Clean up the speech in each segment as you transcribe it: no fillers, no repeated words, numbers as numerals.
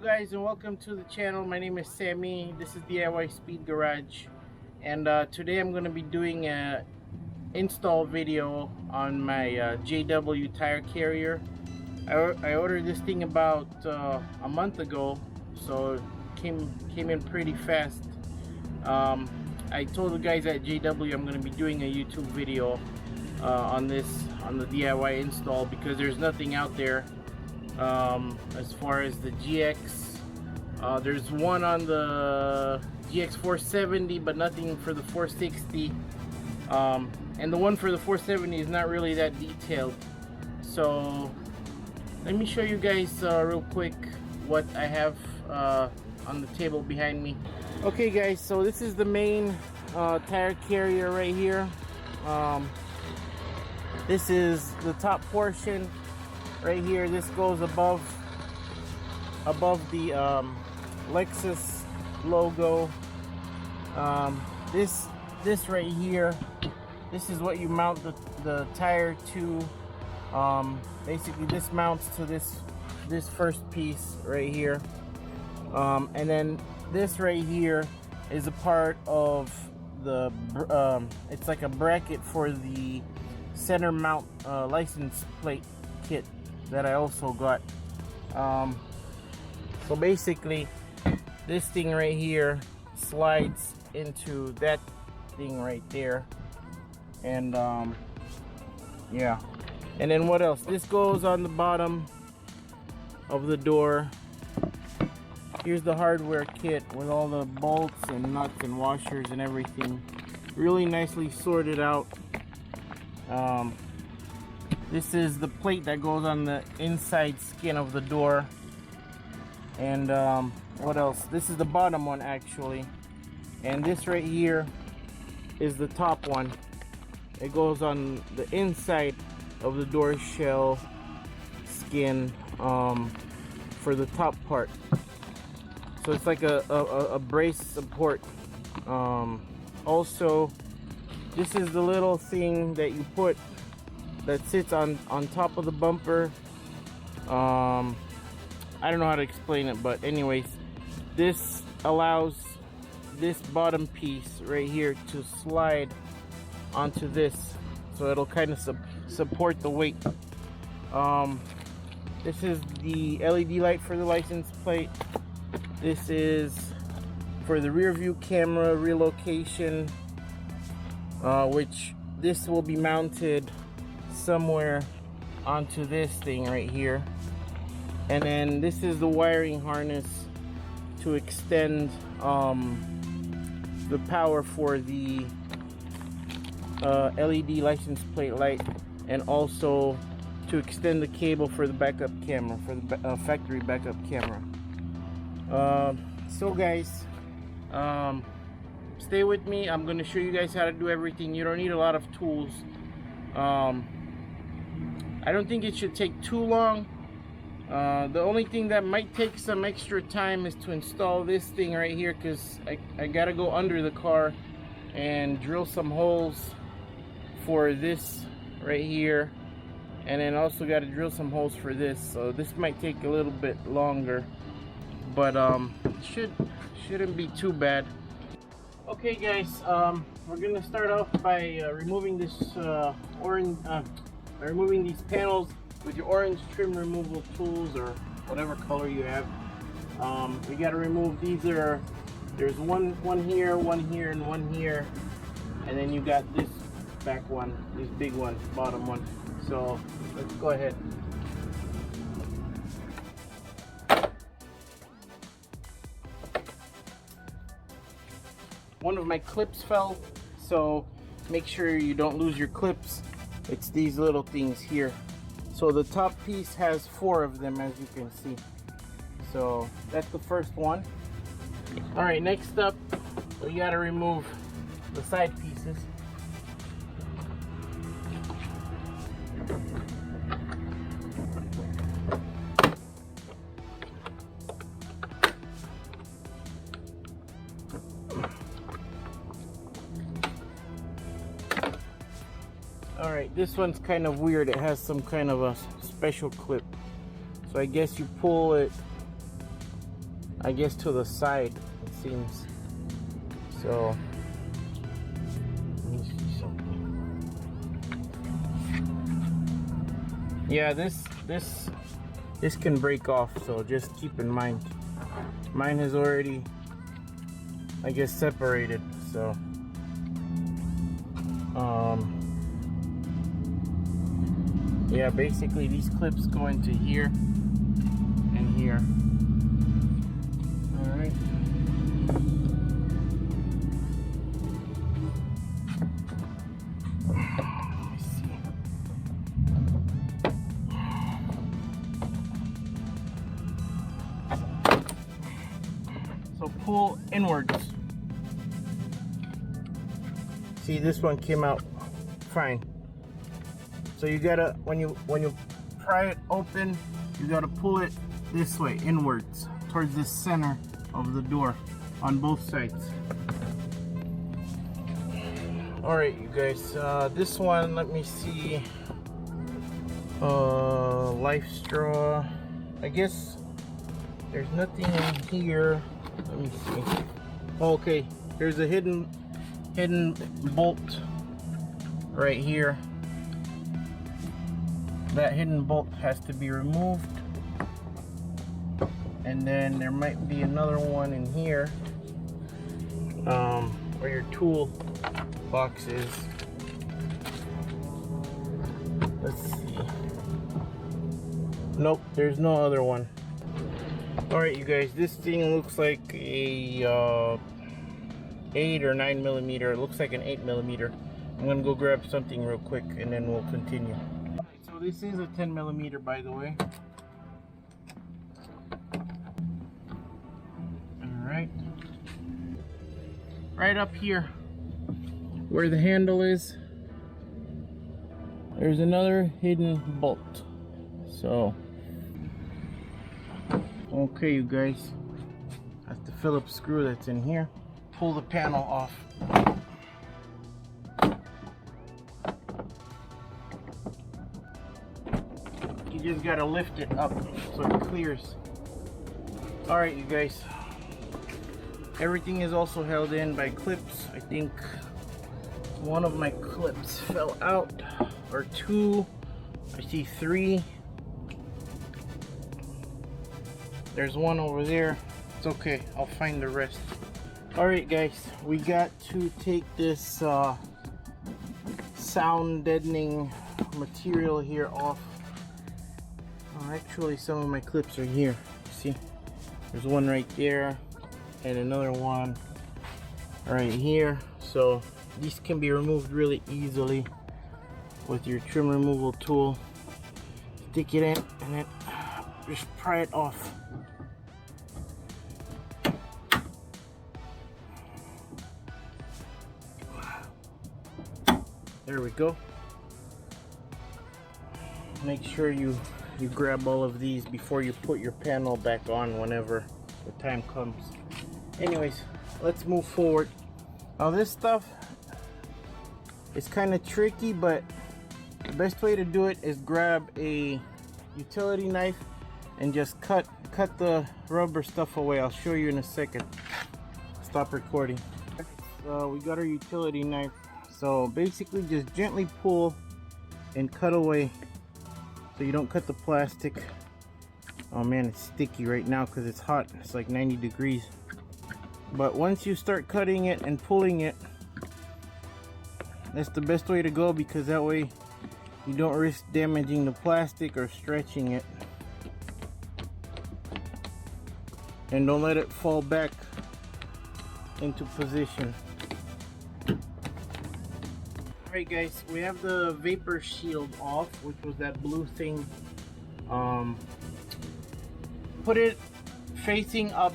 guys, and welcome to the channel. My name is Sammy. This is DIY Speed Garage, and today I'm going to be doing a install video on my JW tire carrier. I ordered this thing about a month ago, so it came in pretty fast. I told the guys at JW I'm going to be doing a YouTube video on the DIY install because there's nothing out there. As far as the GX, there's one on the GX460, but nothing for the 460. And the one for the 470 is not really that detailed. So let me show you guys real quick what I have on the table behind me. Okay guys, so this is the main tire carrier right here. This is the top portion right here. This goes above the Lexus logo. This right here, this is what you mount the tire to. Basically this mounts to this first piece right here, and then this right here is a part of the it's like a bracket for the center mount license plate kit that I also got. So basically this thing right here slides into that thing right there, and yeah. And then what else? This goes on the bottom of the door. Here's the hardware kit with all the bolts and nuts and washers and everything, really nicely sorted out. This is the plate that goes on the inside skin of the door. And what else? This is the bottom one actually. And this right here is the top one. It goes on the inside of the door shell skin for the top part. So it's like a brace support. Also, this is the little thing that you put that sits on top of the bumper. I don't know how to explain it, but anyways, this allows this bottom piece right here to slide onto this, so it'll kind of support the weight. This is the LED light for the license plate. This is for the rear view camera relocation, which this will be mounted somewhere onto this thing right here. And then this is the wiring harness to extend the power for the LED license plate light, and also to extend the cable for the backup camera, for the factory backup camera. So guys, stay with me. I'm going to show you guys how to do everything. You don't need a lot of tools. I don't think it should take too long. The only thing that might take some extra time is to install this thing right here, because I gotta go under the car and drill some holes for this right here, and then also got to drill some holes for this. So this might take a little bit longer, but shouldn't be too bad. Okay guys, we're gonna start off by removing this removing these panels with your orange trim removal tools, or whatever color you have. We got to remove these. There's one here, and one here, and then you got this back one, this big one, bottom one. So let's go ahead. One of my clips fell, so make sure you don't lose your clips. It's these little things here. So the top piece has 4 of them, as you can see. So that's the first one. All right, next up, we got to remove the side pieces. Alright, this one's kind of weird. It has some kind of a special clip. So I guess you pull it I guess to the side, it seems. So let me see something. Yeah, this can break off, so just keep in mind. Mine has already, I guess, separated. So yeah, basically these clips go into here and here. All right. Let me see. So pull inwards. See, this one came out fine. So you gotta, when you pry it open, you gotta pull it this way, inwards, towards the center of the door on both sides. All right, you guys, this one, let me see, life straw. I guess there's nothing in here. Let me see. Okay, there's a hidden bolt right here. That hidden bolt has to be removed, and then there might be another one in here where your tool box is. Let's see. Nope, there's no other one. Alright, you guys, this thing looks like a 8 or 9 millimeter. It looks like an 8 millimeter. I'm gonna go grab something real quick and then we'll continue. So this is a 10 millimeter, by the way. Alright. Right up here where the handle is, there's another hidden bolt. So okay, you guys, that's the Phillips screw that's in here. Pull the panel off. You just gotta lift it up so it clears. Alright, you guys, everything is also held in by clips. I think one of my clips fell out, or two. I see three. There's one over there. It's okay, I'll find the rest. Alright guys, we got to take this sound deadening material here off. Actually, some of my clips are here. See, there's one right there and another one right here. So these can be removed really easily with your trim removal tool. Stick it in and then just pry it off. There we go. Make sure you grab all of these before you put your panel back on whenever the time comes. Anyways, let's move forward. Now this stuff is kind of tricky, but the best way to do it is grab a utility knife and just cut the rubber stuff away. I'll show you in a second. Stop recording. We got our utility knife. So basically just gently pull and cut away so you don't cut the plastic. Oh man, it's sticky right now because it's hot. It's like 90 degrees. But once you start cutting it and pulling it, that's the best way to go, because that way you don't risk damaging the plastic or stretching it. And don't let it fall back into position. Alright guys, we have the vapor shield off, which was that blue thing. Put it facing up,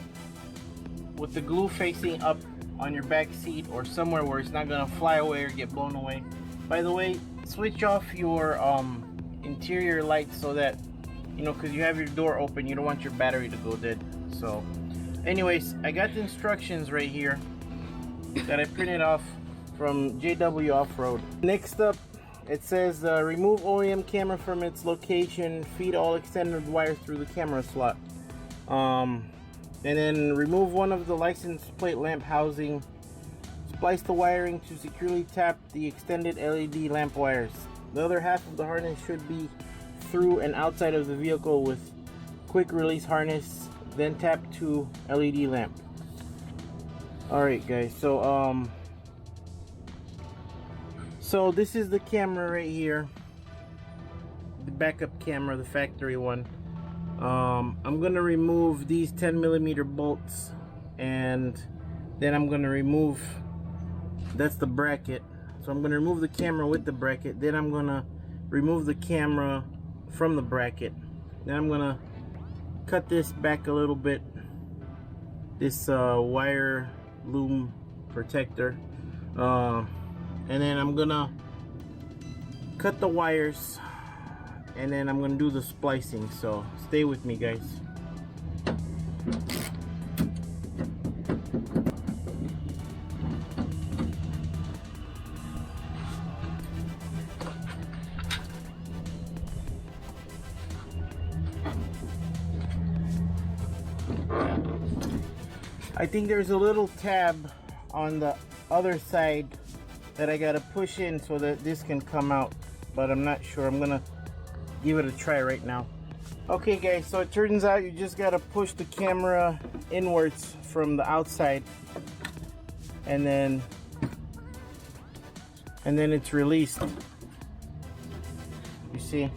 with the glue facing up on your back seat or somewhere where it's not gonna fly away or get blown away. By the way, switch off your interior lights so that, you know, because you have your door open, you don't want your battery to go dead. So anyways, I got the instructions right here that I printed off from JW Offroad. Next up, it says remove OEM camera from its location, feed all extended wires through the camera slot. And then remove one of the license plate lamp housing. Splice the wiring to securely tap the extended LED lamp wires. The other half of the harness should be through and outside of the vehicle with quick release harness, then tap to LED lamp. Alright guys, so this is the camera right here, the backup camera, the factory one. I'm gonna remove these 10mm bolts, and then I'm gonna remove, that's the bracket. So I'm gonna remove the camera with the bracket, then I'm gonna remove the camera from the bracket. Then I'm gonna cut this back a little bit, this wire loom protector, and then I'm gonna cut the wires, and then I'm gonna do the splicing. So stay with me, guys. I think there's a little tab on the other side that I gotta push in so that this can come out, but I'm not sure. I'm gonna give it a try right now. Okay guys, so it turns out you just gotta push the camera inwards from the outside, and then it's released. You see,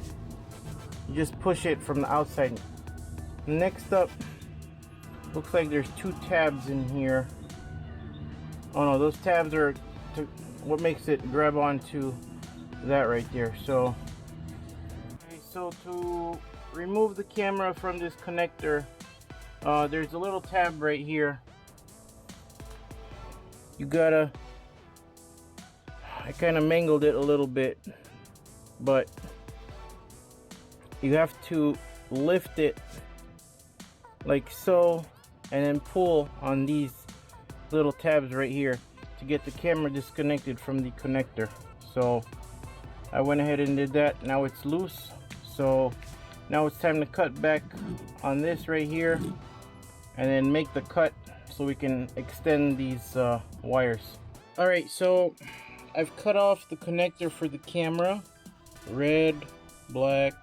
you just push it from the outside. Next up, looks like there's two tabs in here. Oh no, those tabs are what makes it grab onto that right there. So to remove the camera from this connector, there's a little tab right here. You gotta, I kind of mangled it a little bit, but you have to lift it like so, and then pull on these little tabs right here to get the camera disconnected from the connector. So I went ahead and did that. Now it's loose, so now it's time to cut back on this right here, and then make the cut so we can extend these wires. Alright, so I've cut off the connector for the camera, red, black,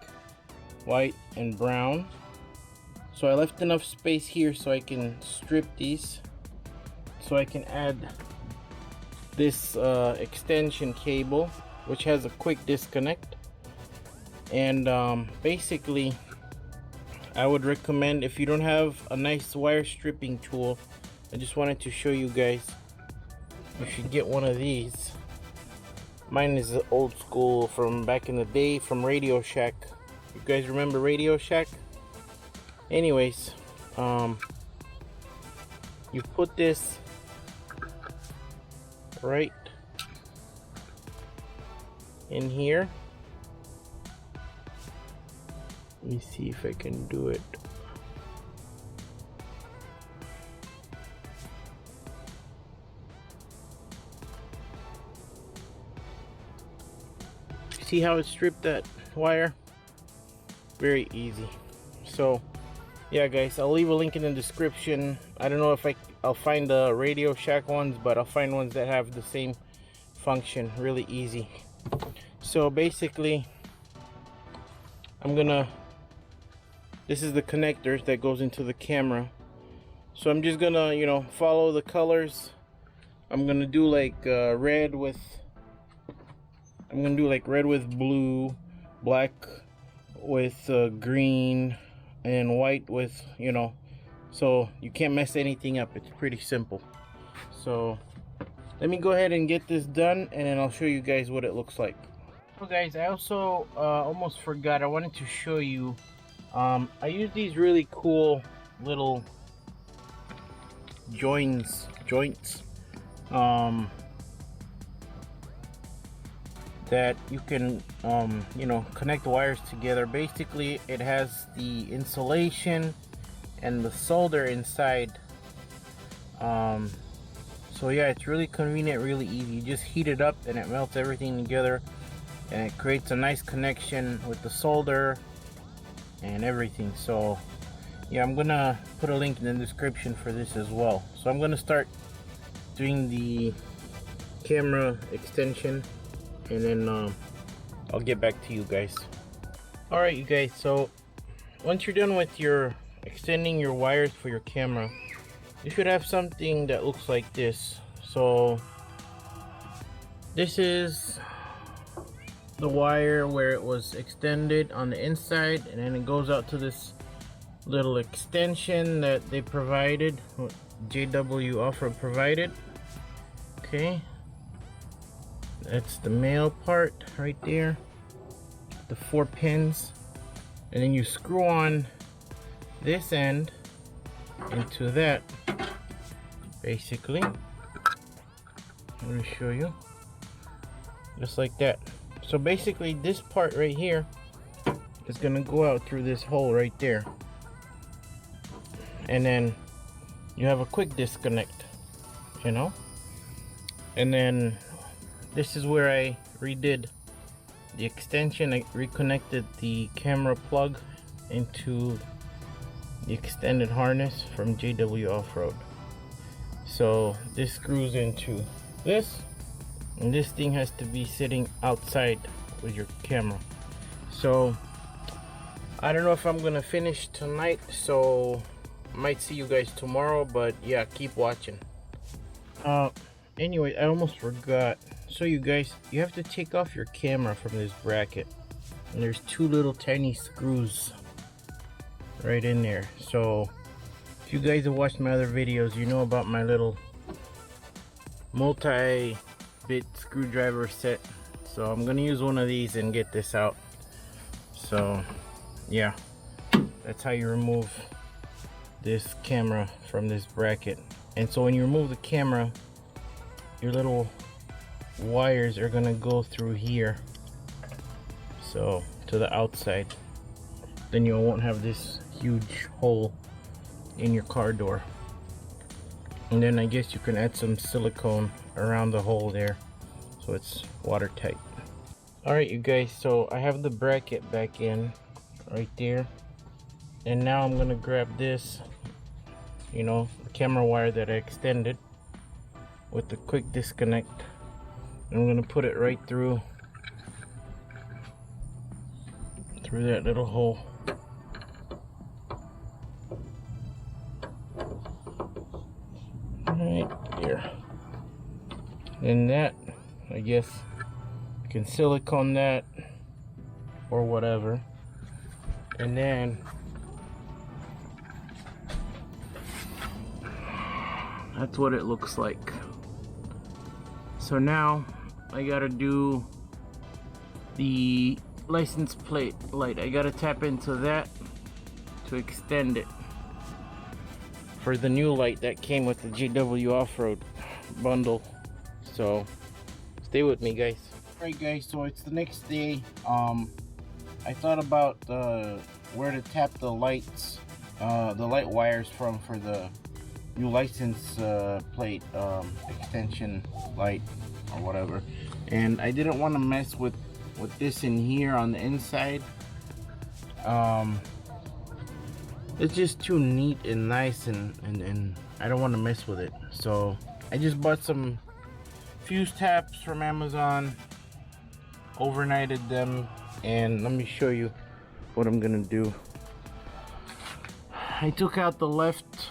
white, and brown. So I left enough space here so I can strip these, so I can add this extension cable, which has a quick disconnect. And basically I would recommend, if you don't have a nice wire stripping tool, I just wanted to show you guys, you should get one of these. Mine is old school from back in the day from Radio Shack. You guys remember Radio Shack? Anyways, you put this right in here. Let me see if I can do it. See how it stripped that wire? Very easy. So yeah guys, I'll leave a link in the description. I don't know if I'll find the Radio Shack ones, but I'll find ones that have the same function. Really easy. So basically, this is the connector that goes into the camera. So I'm just gonna, you know, follow the colors. I'm gonna do like red with blue, black with green, and white with, you know, so you can't mess anything up. It's pretty simple. So let me go ahead and get this done, and then I'll show you guys what it looks like. So guys, I also almost forgot, I wanted to show you, I use these really cool little joints that you can you know, connect wires together. Basically it has the insulation and the solder inside, so yeah, it's really convenient, really easy. You just heat it up and it melts everything together, and it creates a nice connection with the solder and everything. So yeah, I'm gonna put a link in the description for this as well. So I'm gonna start doing the camera extension, and then I'll get back to you guys. Alright you guys, so once you're done with your extending your wires for your camera, you should have something that looks like this. So this is the wire where it was extended on the inside, and then it goes out to this little extension that they provided, JW Offroad provided. Okay, that's the male part right there, the 4 pins, and then you screw on this end into that. Basically, I'm going to show you just like that. So basically this part right here is going to go out through this hole right there, and then you have a quick disconnect, you know. And then this is where I redid the extension. I reconnected the camera plug into the extended harness from JW Offroad. So this screws into this, and this thing has to be sitting outside with your camera. So I don't know if I'm gonna finish tonight, so I might see you guys tomorrow, but yeah, keep watching. Anyway, I almost forgot. So you guys, you have to take off your camera from this bracket, and there's 2 little tiny screws right in there. So if you guys have watched my other videos, you know about my little multi-bit screwdriver set. So I'm gonna use one of these and get this out. So yeah, that's how you remove this camera from this bracket. And so when you remove the camera, your little wires are gonna go through here, so to the outside. Then you won't have this huge hole in your car door. And then I guess you can add some silicone around the hole there so it's watertight. Alright you guys, so I have the bracket back in right there, and now I'm gonna grab this, you know, the camera wire that I extended with the quick disconnect. I'm gonna put it right through that little hole. Right there. And that, I guess you can silicone that or whatever. And then that's what it looks like. So now I gotta do the license plate light. I gotta tap into that to extend it for the new light that came with the JW Offroad bundle. So stay with me guys. Alright guys, so it's the next day. I thought about where to tap the lights, the light wires from for the new license plate extension light or whatever, and I didn't want to mess with this in here on the inside. It's just too neat and nice, and I don't want to mess with it. So I just bought some fuse taps from Amazon, overnighted them, and let me show you what I'm gonna do. I took out the left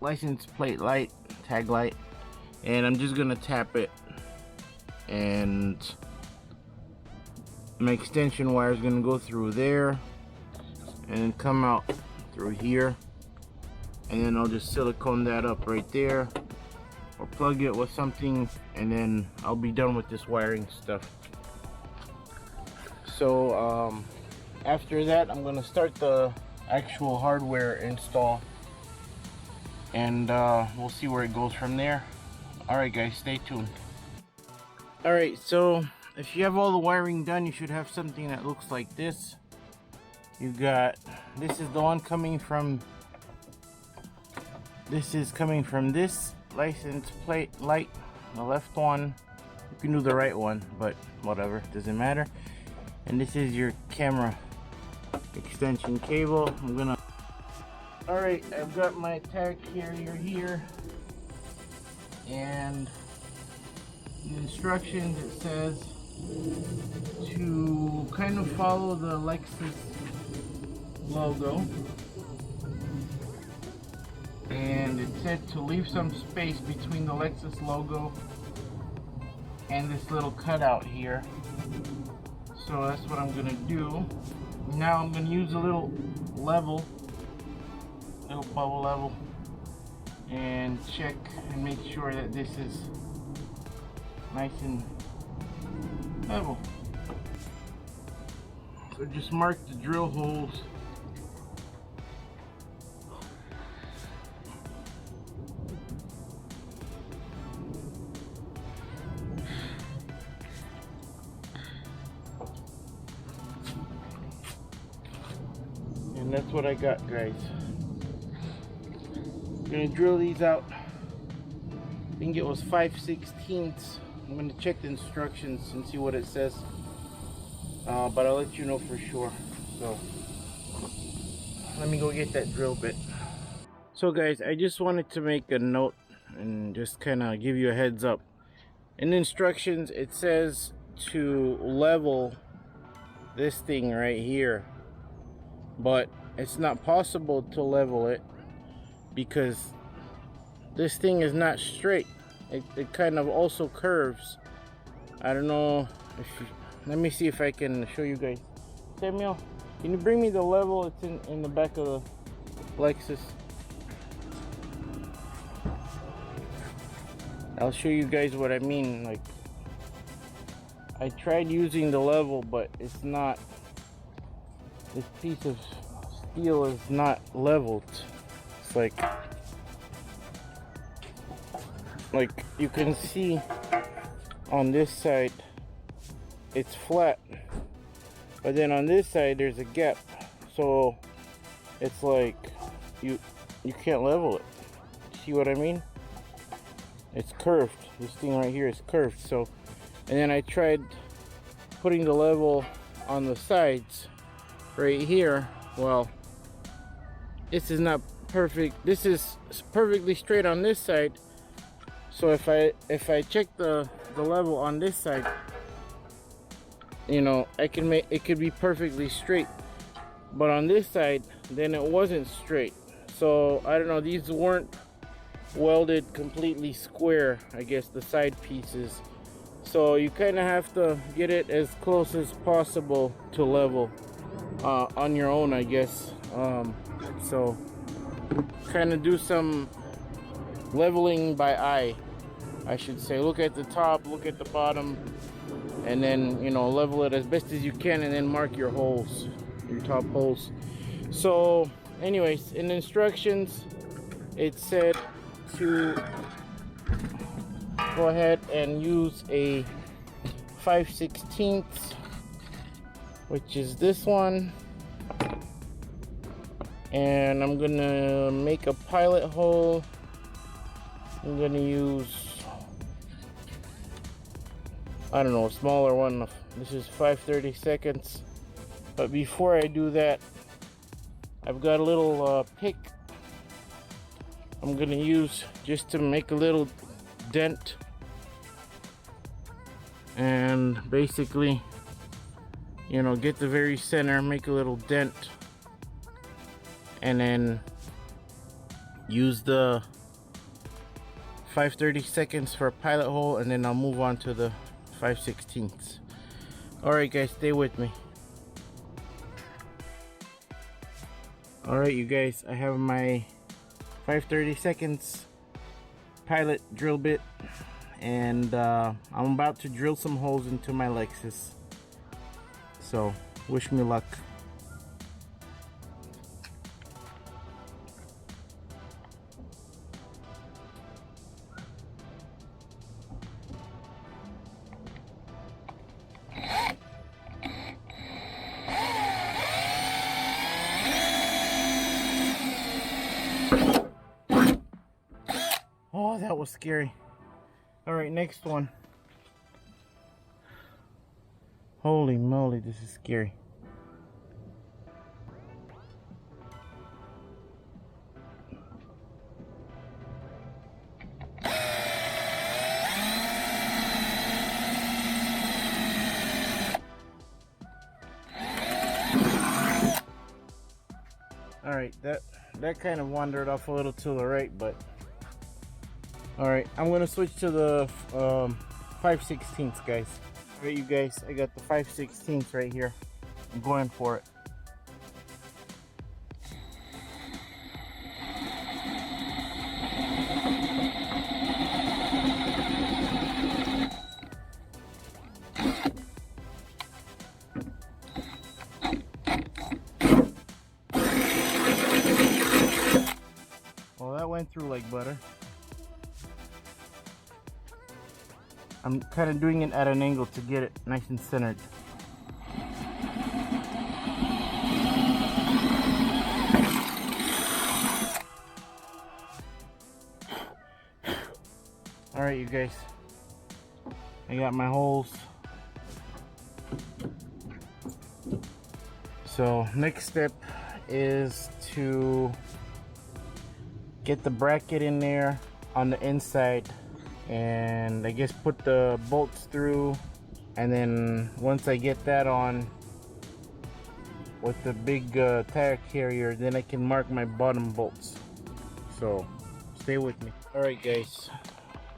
license plate light, tag light, and I'm just gonna tap it, and my extension wire is gonna go through there and come out through here, and then I'll just silicone that up right there or plug it with something, and then I'll be done with this wiring stuff. So after that, I'm gonna start the actual hardware install, and we'll see where it goes from there. Alright guys, stay tuned. Alright, so if you have all the wiring done, you should have something that looks like this. You got, this is the one coming from, this is coming from this license plate light, the left one. You can do the right one, but whatever, doesn't matter. And this is your camera extension cable. Alright, I've got my tire carrier here, and the instructions, it says to kind of follow the Lexus logo, and it said to leave some space between the Lexus logo and this little cutout here. So that's what I'm gonna do. Now I'm gonna use a little bubble level, and check and make sure that this is nice and level. So just mark the drill holes. And that's what I got, guys. I'm gonna drill these out. I think it was 5/16. I'm gonna check the instructions and see what it says, but I'll let you know for sure. So let me go get that drill bit. So guys, I just wanted to make a note and just kind of give you a heads up. In the instructions, it says to level this thing right here, but it's not possible to level it because this thing is not straight. It kind of also curves. I don't know if you, let me see if I can show you guys. Samuel, can you bring me the level? It's in the back of the Lexus. I'll show you guys what I mean. Like, I tried using the level, but it's not, this piece of steel is not leveled. It's like you can see on this side it's flat, but then on this side there's a gap, so it's like you can't level it. See what I mean? It's curved. This thing right here is curved. So, and then I tried putting the level on the sides right here. Well, this is not perfect. This is perfectly straight on this side. So if I check the level on this side, you know, I can make it could be perfectly straight, but on this side then it wasn't straight. So I don't know, these weren't welded completely square, I guess, the side pieces. So you kind of have to get it as close as possible to level on your own, I guess. So kind of do some leveling by eye, I should say. Look at the top, look at the bottom, and then, you know, level it as best as you can, and then mark your holes, your top holes. So anyways, in the instructions it said to go ahead and use a 5/16, which is this one, and I'm gonna make a pilot hole. I'm gonna use, I don't know, a smaller one. This is 5/32. But before I do that, I've got a little pick I'm gonna use just to make a little dent, and basically, you know, get the very center, make a little dent, and then use the 5/32 for a pilot hole, and then I'll move on to the 5/16. Alright guys, stay with me. Alright you guys, I have my 5/32 pilot drill bit, and I'm about to drill some holes into my Lexus. So wish me luck. Oh, that was scary. All right, next one. Holy moly, this is scary. Alright, that kind of wandered off a little to the right, but alright, I'm gonna switch to the 5/16, guys. Alright, you guys, I got the 5/16 right here. I'm going for it. Well, that went through like butter. I'm kind of doing it at an angle to get it nice and centered. Alright, you guys, I got my holes. So next step is to get the bracket in there on the inside, and I guess put the bolts through, and then once I get that on with the big tire carrier, then I can mark my bottom bolts. So stay with me. Alright guys,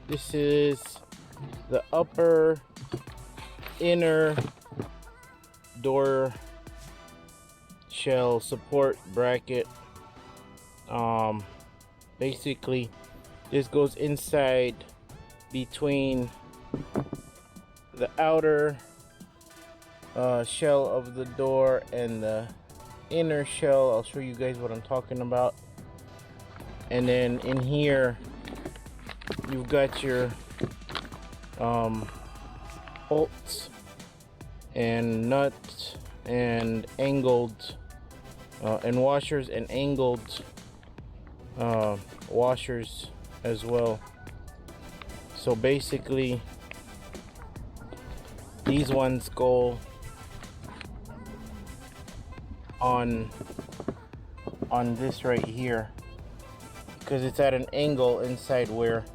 this is the upper inner door shell support bracket. Basically this goes inside between the outer shell of the door and the inner shell. I'll show you guys what I'm talking about. And then in here you've got your bolts and nuts and angled and washers and angled washers as well. So basically these ones go on this right here because it's at an angle inside where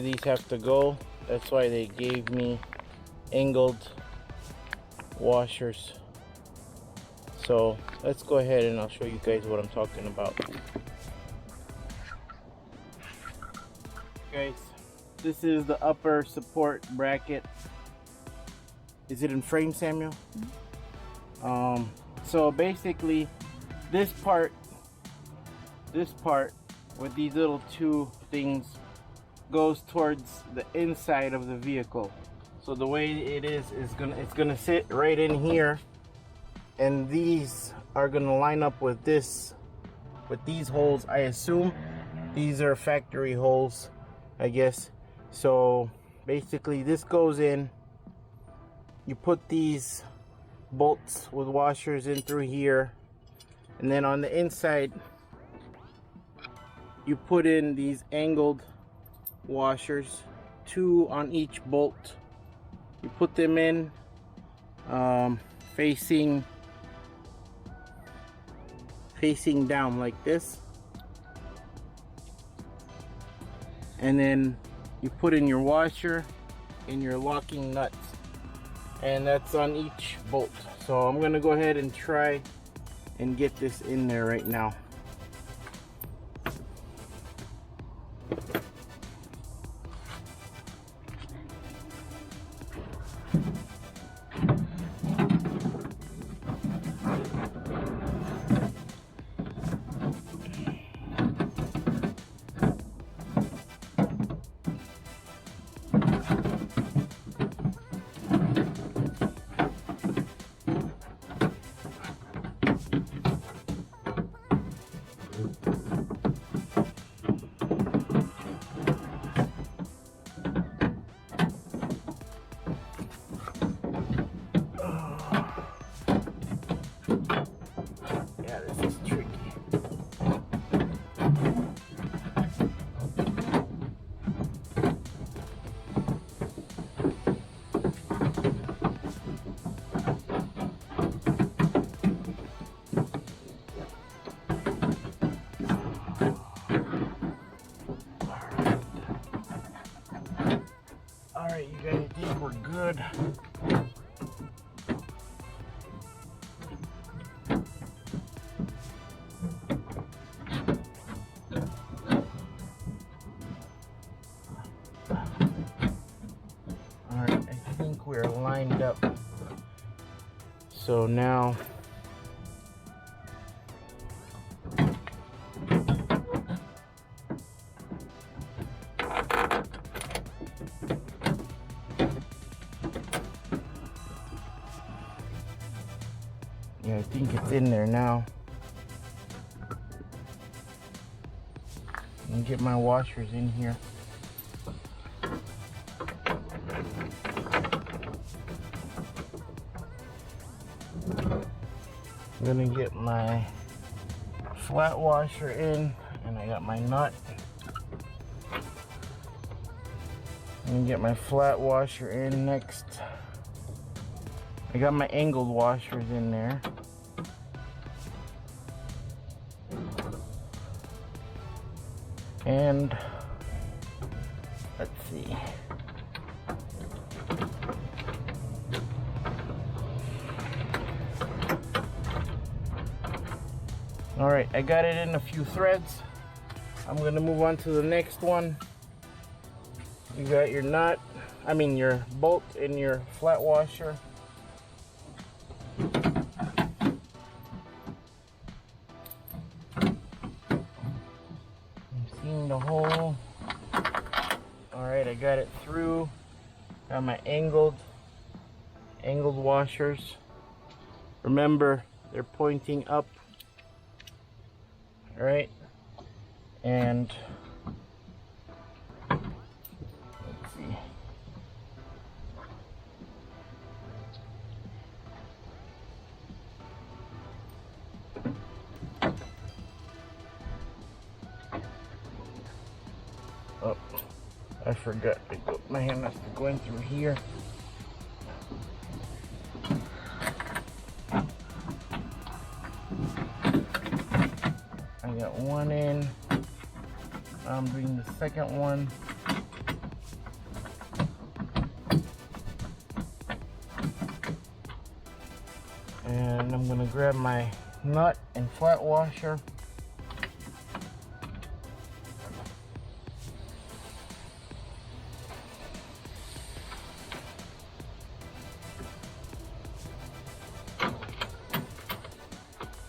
these have to go. That's why they gave me angled washers. So let's go ahead and I'll show you guys what I'm talking about. Guys, this is the upper support bracket. Is it in frame, Samuel? Mm-hmm. So basically this part with these little two things goes towards the inside of the vehicle. So the way it is it's gonna sit right in here, and these are gonna line up with these holes. I assume these are factory holes, I guess. So basically this goes in, you put these bolts with washers in through here, and then on the inside you put in these angled washers, 2 on each bolt. You put them in facing down like this, and then you put in your washer and your locking nuts, and that's on each bolt. So I'm gonna go ahead and try and get this in there right now. Alright, you guys, I think we're good. So now yeah, I think it's in there now. And get my washers in here. I'm gonna get my flat washer in, and I got my nut. I'm gonna get my flat washer in next. I got my angled washers in there. And let's see. All right, I got it in a few threads. I'm gonna move on to the next one. You got your nut, your bolt in your flat washer. The hole. All right, I got it through. Got my angled washers. Remember, they're pointing up. All right, and let's see. Oh, I forgot. My hand has to go in through here. I got one in. I'm doing the second one. And I'm gonna grab my nut and flat washer.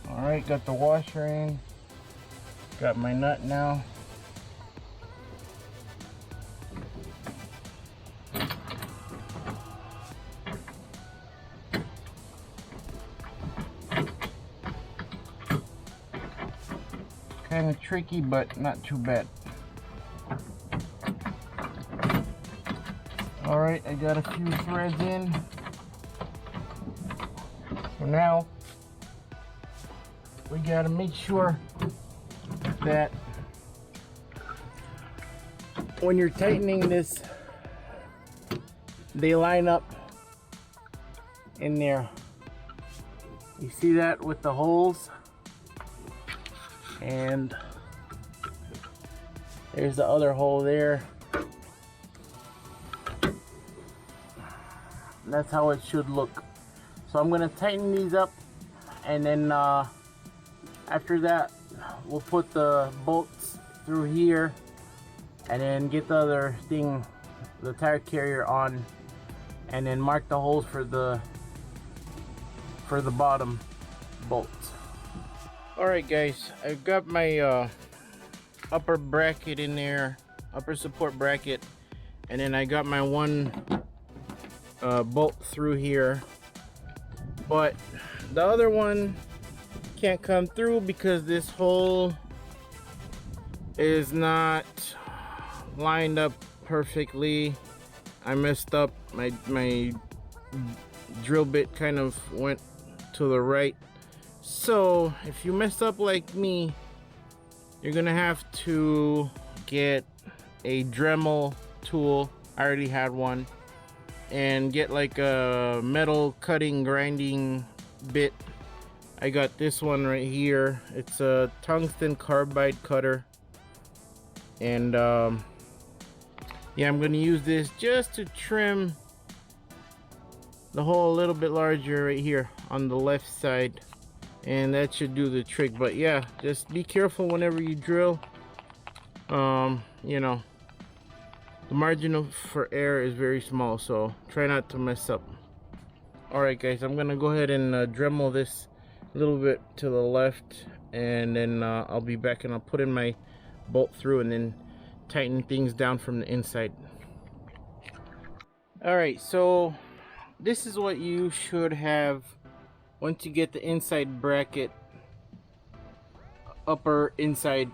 Alright, got the washer in. Got my nut now. Kind of tricky, but not too bad. Alright, I got a few threads in. So now we gotta make sure that when you're tightening this, they line up in there. You see that with the holes? And there's the other hole there. That's how it should look. So I'm gonna tighten these up, and then after that we'll put the bolts through here, and then get the other thing, the tire carrier, on, and then mark the holes for the bottom bolts. Alright guys, I've got my upper bracket in there, upper support bracket, and then I got my one bolt through here, but the other one can't come through because this hole is not lined up perfectly. I messed up. My drill bit kind of went to the right. So if you mess up like me, you're gonna have to get a Dremel tool. I already had one, and get like a metal cutting grinding bit. I got this one right here. It's a tungsten carbide cutter, and yeah, I'm gonna use this just to trim the hole a little bit larger right here on the left side, and that should do the trick. But yeah, just be careful whenever you drill. You know, the margin for error is very small, so try not to mess up. Alright guys, I'm gonna go ahead and Dremel this a little bit to the left, and then I'll be back and I'll put in my bolt through and then tighten things down from the inside. Alright, so this is what you should have once you get the inside bracket, upper inside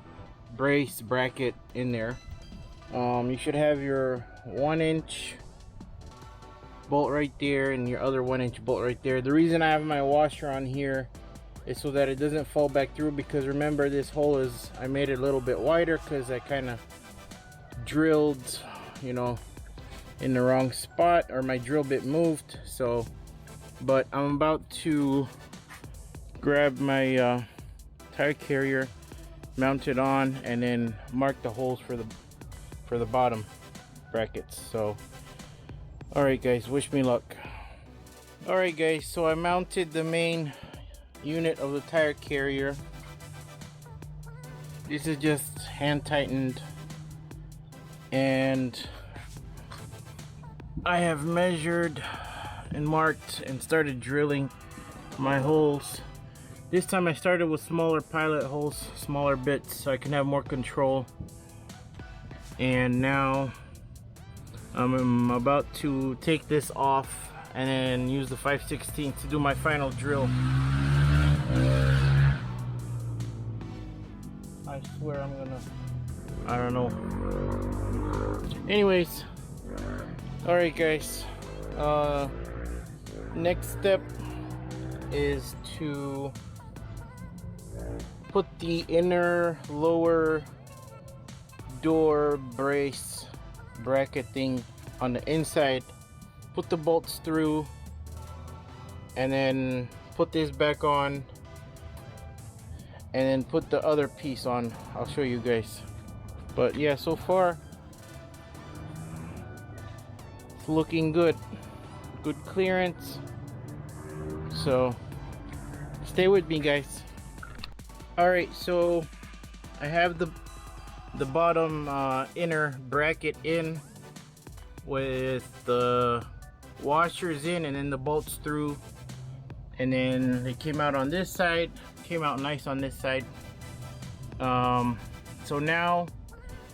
brace bracket in there. You should have your 1-inch bolt right there and your other 1-inch bolt right there. The reason I have my washer on here is so that it doesn't fall back through, because remember, this hole is, I made it a little bit wider because I kind of drilled, you know, in the wrong spot, or my drill bit moved. So, but I'm about to grab my tire carrier, mount it on, and then mark the holes for the bottom brackets. So alright guys, wish me luck. Alright guys, so I mounted the main unit of the tire carrier. This is just hand tightened, and I have measured and marked and started drilling my holes. This time I started with smaller pilot holes, smaller bits, so I can have more control. And now I'm about to take this off and then use the 5/16 to do my final drill. I swear I'm gonna, I don't know. Anyways, alright guys, next step is to put the inner lower door brace bracket thing on the inside, put the bolts through, and then put this back on, and then put the other piece on. I'll show you guys. But yeah, so far it's looking good. Good clearance. So stay with me guys. Alright, so I have the bottom inner bracket in with the washers in, and then the bolts through, and then they came out on this side, came out nice on this side. So now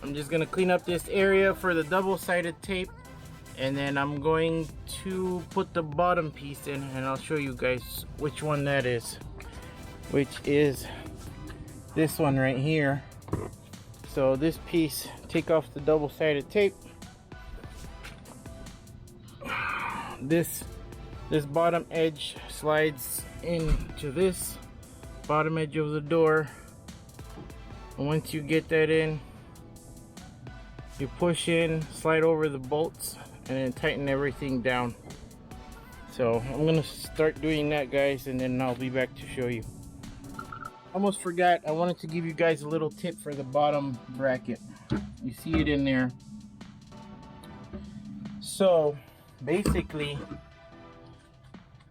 I'm just gonna clean up this area for the double-sided tape, and then I'm going to put the bottom piece in, and I'll show you guys which one that is, which is this one right here. So this piece, take off the double-sided tape. This bottom edge slides into this bottom edge of the door, and once you get that in, you push in, slide over the bolts, and then tighten everything down. So I'm gonna start doing that guys, and then I'll be back to show you. Almost forgot, I wanted to give you guys a little tip for the bottom bracket. You see it in there. So basically,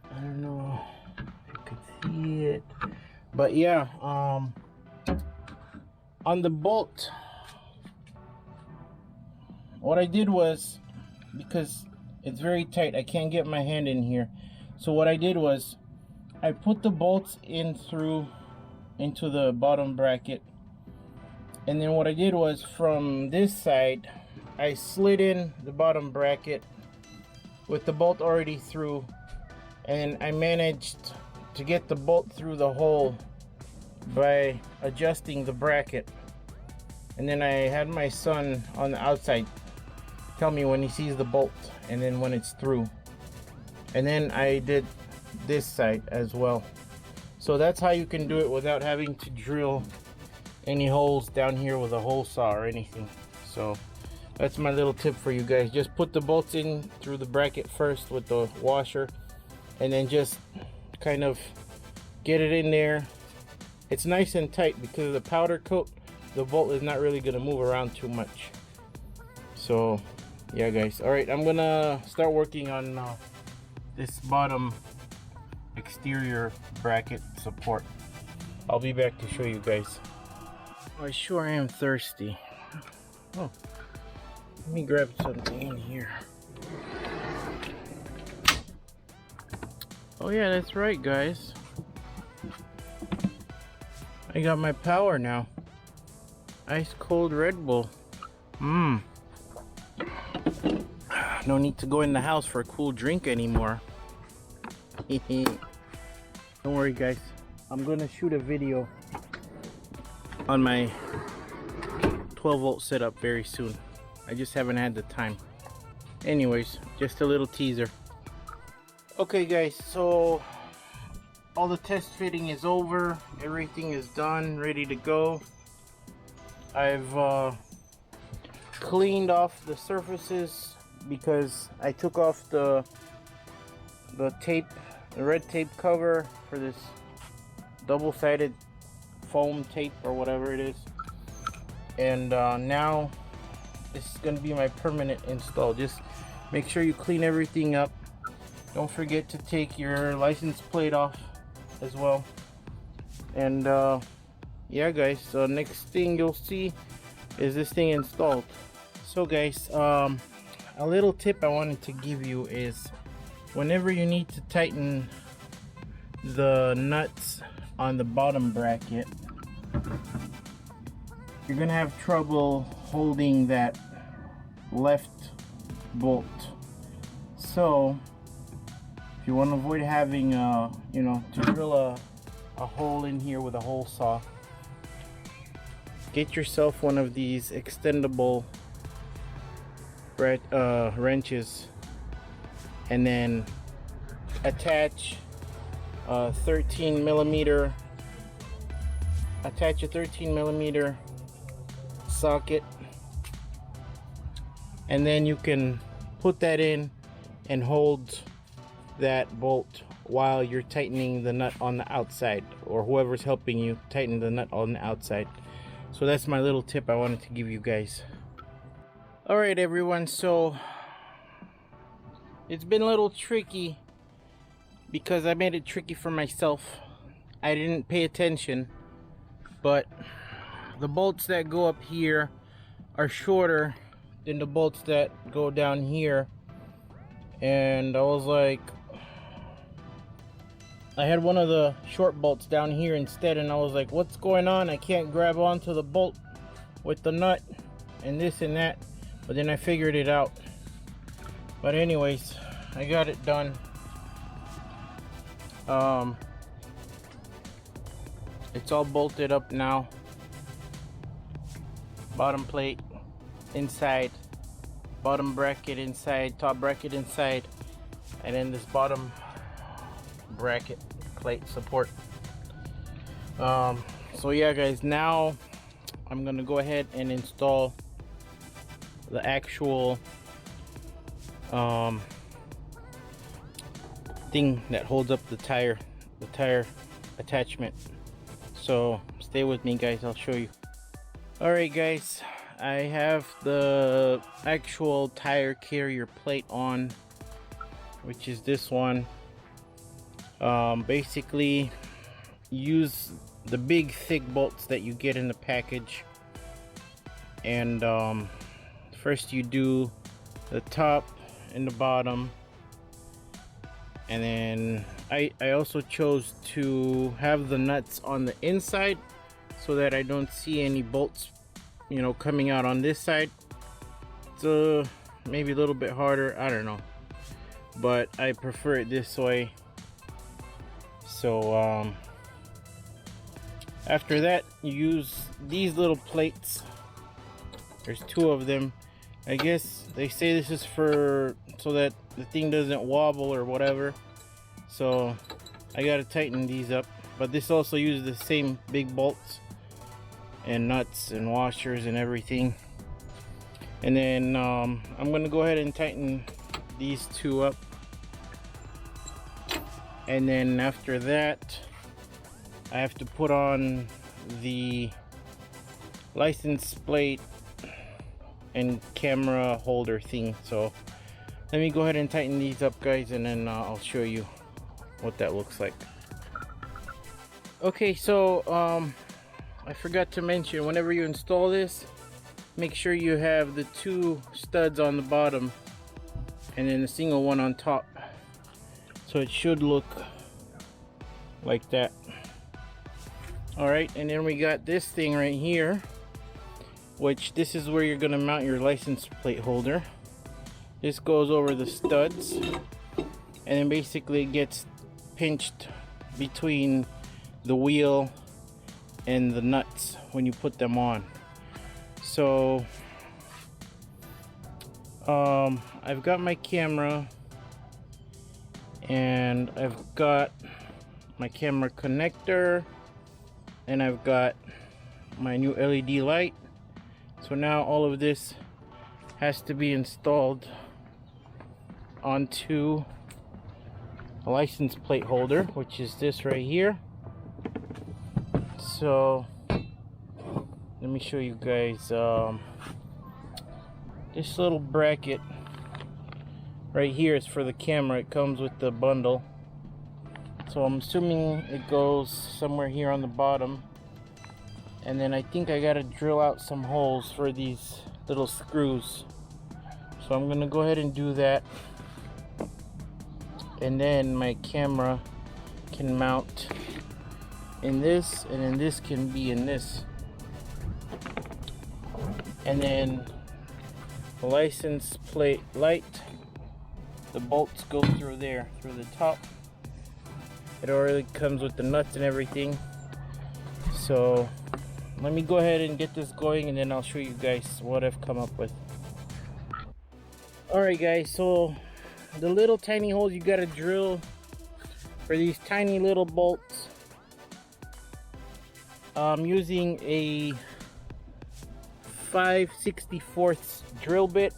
I don't know if you could see it, but yeah, on the bolt, what I did was, because it's very tight, I can't get my hand in here, so what I did was I put the bolts in through into the bottom bracket, and then what I did was from this side I slid in the bottom bracket with the bolt already through, and I managed to get the bolt through the hole by adjusting the bracket. And then I had my son on the outside tell me when he sees the bolt and then when it's through, and then I did this side as well. So that's how you can do it without having to drill any holes down here with a hole saw or anything. So that's my little tip for you guys. Just put the bolts in through the bracket first with the washer, and then just kind of get it in there. It's nice and tight because of the powder coat. The bolt is not really going to move around too much. So yeah guys, all right, I'm gonna start working on this bottom exterior bracket support. I'll be back to show you guys. I sure am thirsty. Oh, let me grab something in here. Oh yeah, that's right, guys. I got my power now. Ice cold Red Bull. No need to go in the house for a cool drink anymore. Don't worry, guys. I'm gonna shoot a video on my 12-volt setup very soon. I just haven't had the time. Anyways, just a little teaser. Okay, guys, so all the test fitting is over. Everything is done, ready to go. I've cleaned off the surfaces because I took off the tape, the red tape cover for this double-sided foam tape or whatever it is, and now this is going to be my permanent install. Just make sure you clean everything up. Don't forget to take your license plate off as well. And yeah, guys, so next thing you'll see is this thing installed. So guys, a little tip I wanted to give you is whenever you need to tighten the nuts on the bottom bracket, you're gonna have trouble holding that left bolt. So if you want to avoid having you know, to drill a hole in here with a hole saw, get yourself one of these extendable wrenches, and then attach a 13 millimeter socket, and then you can put that in and hold that bolt while you're tightening the nut on the outside, or whoever's helping you tighten the nut on the outside. So that's my little tip I wanted to give you guys. All right, everyone, so it's been a little tricky because I made it tricky for myself. I didn't pay attention, but the bolts that go up here are shorter than the bolts that go down here, and I was like, I had one of the short bolts down here instead, and I was like, what's going on? I can't grab onto the bolt with the nut and this and that. But then I figured it out. But anyways, I got it done. It's all bolted up now. Bottom plate inside, bottom bracket inside, top bracket inside, and then this bottom bracket plate support. So yeah, guys, now I'm gonna go ahead and install the actual thing that holds up the tire attachment. So stay with me, guys, I'll show you. All right, guys, I have the actual tire carrier plate on, which is this one. Basically use the big thick bolts that you get in the package, and first you do the top and the bottom, and then I also chose to have the nuts on the inside so that I don't see any bolts, you know, coming out on this side. It's maybe a little bit harder, I don't know, but I prefer it this way. So after that, you use these little plates. There's two of them. I guess they say this is for so that the thing doesn't wobble or whatever. So I gotta tighten these up. But this also uses the same big bolts and nuts and washers and everything. And then I'm gonna go ahead and tighten these two up. And then after that, I have to put on the license plate and camera holder thing. So let me go ahead and tighten these up, guys, and then I'll show you what that looks like. Okay, so I forgot to mention, whenever you install this, make sure you have the two studs on the bottom and then the single one on top. So it should look like that. All right, and then we got this thing right here, which this is where you're gonna mount your license plate holder. This goes over the studs, and then basically it gets pinched between the wheel and the nuts when you put them on. So I've got my camera, and I've got my camera connector, and I've got my new LED light. So now all of this has to be installed onto a license plate holder, which is this right here. So let me show you guys this little bracket right here is for the camera. It comes with the bundle, so I'm assuming it goes somewhere here on the bottom, and then I think I gotta drill out some holes for these little screws. So I'm gonna go ahead and do that, and then my camera can mount in this, and then this can be in this, and then the license plate light, the bolts go through there, through the top. It already comes with the nuts and everything. So let me go ahead and get this going, and then I'll show you guys what I've come up with. Alright guys, so the little tiny holes you gotta drill for these tiny little bolts, I'm using a 5/64 drill bit,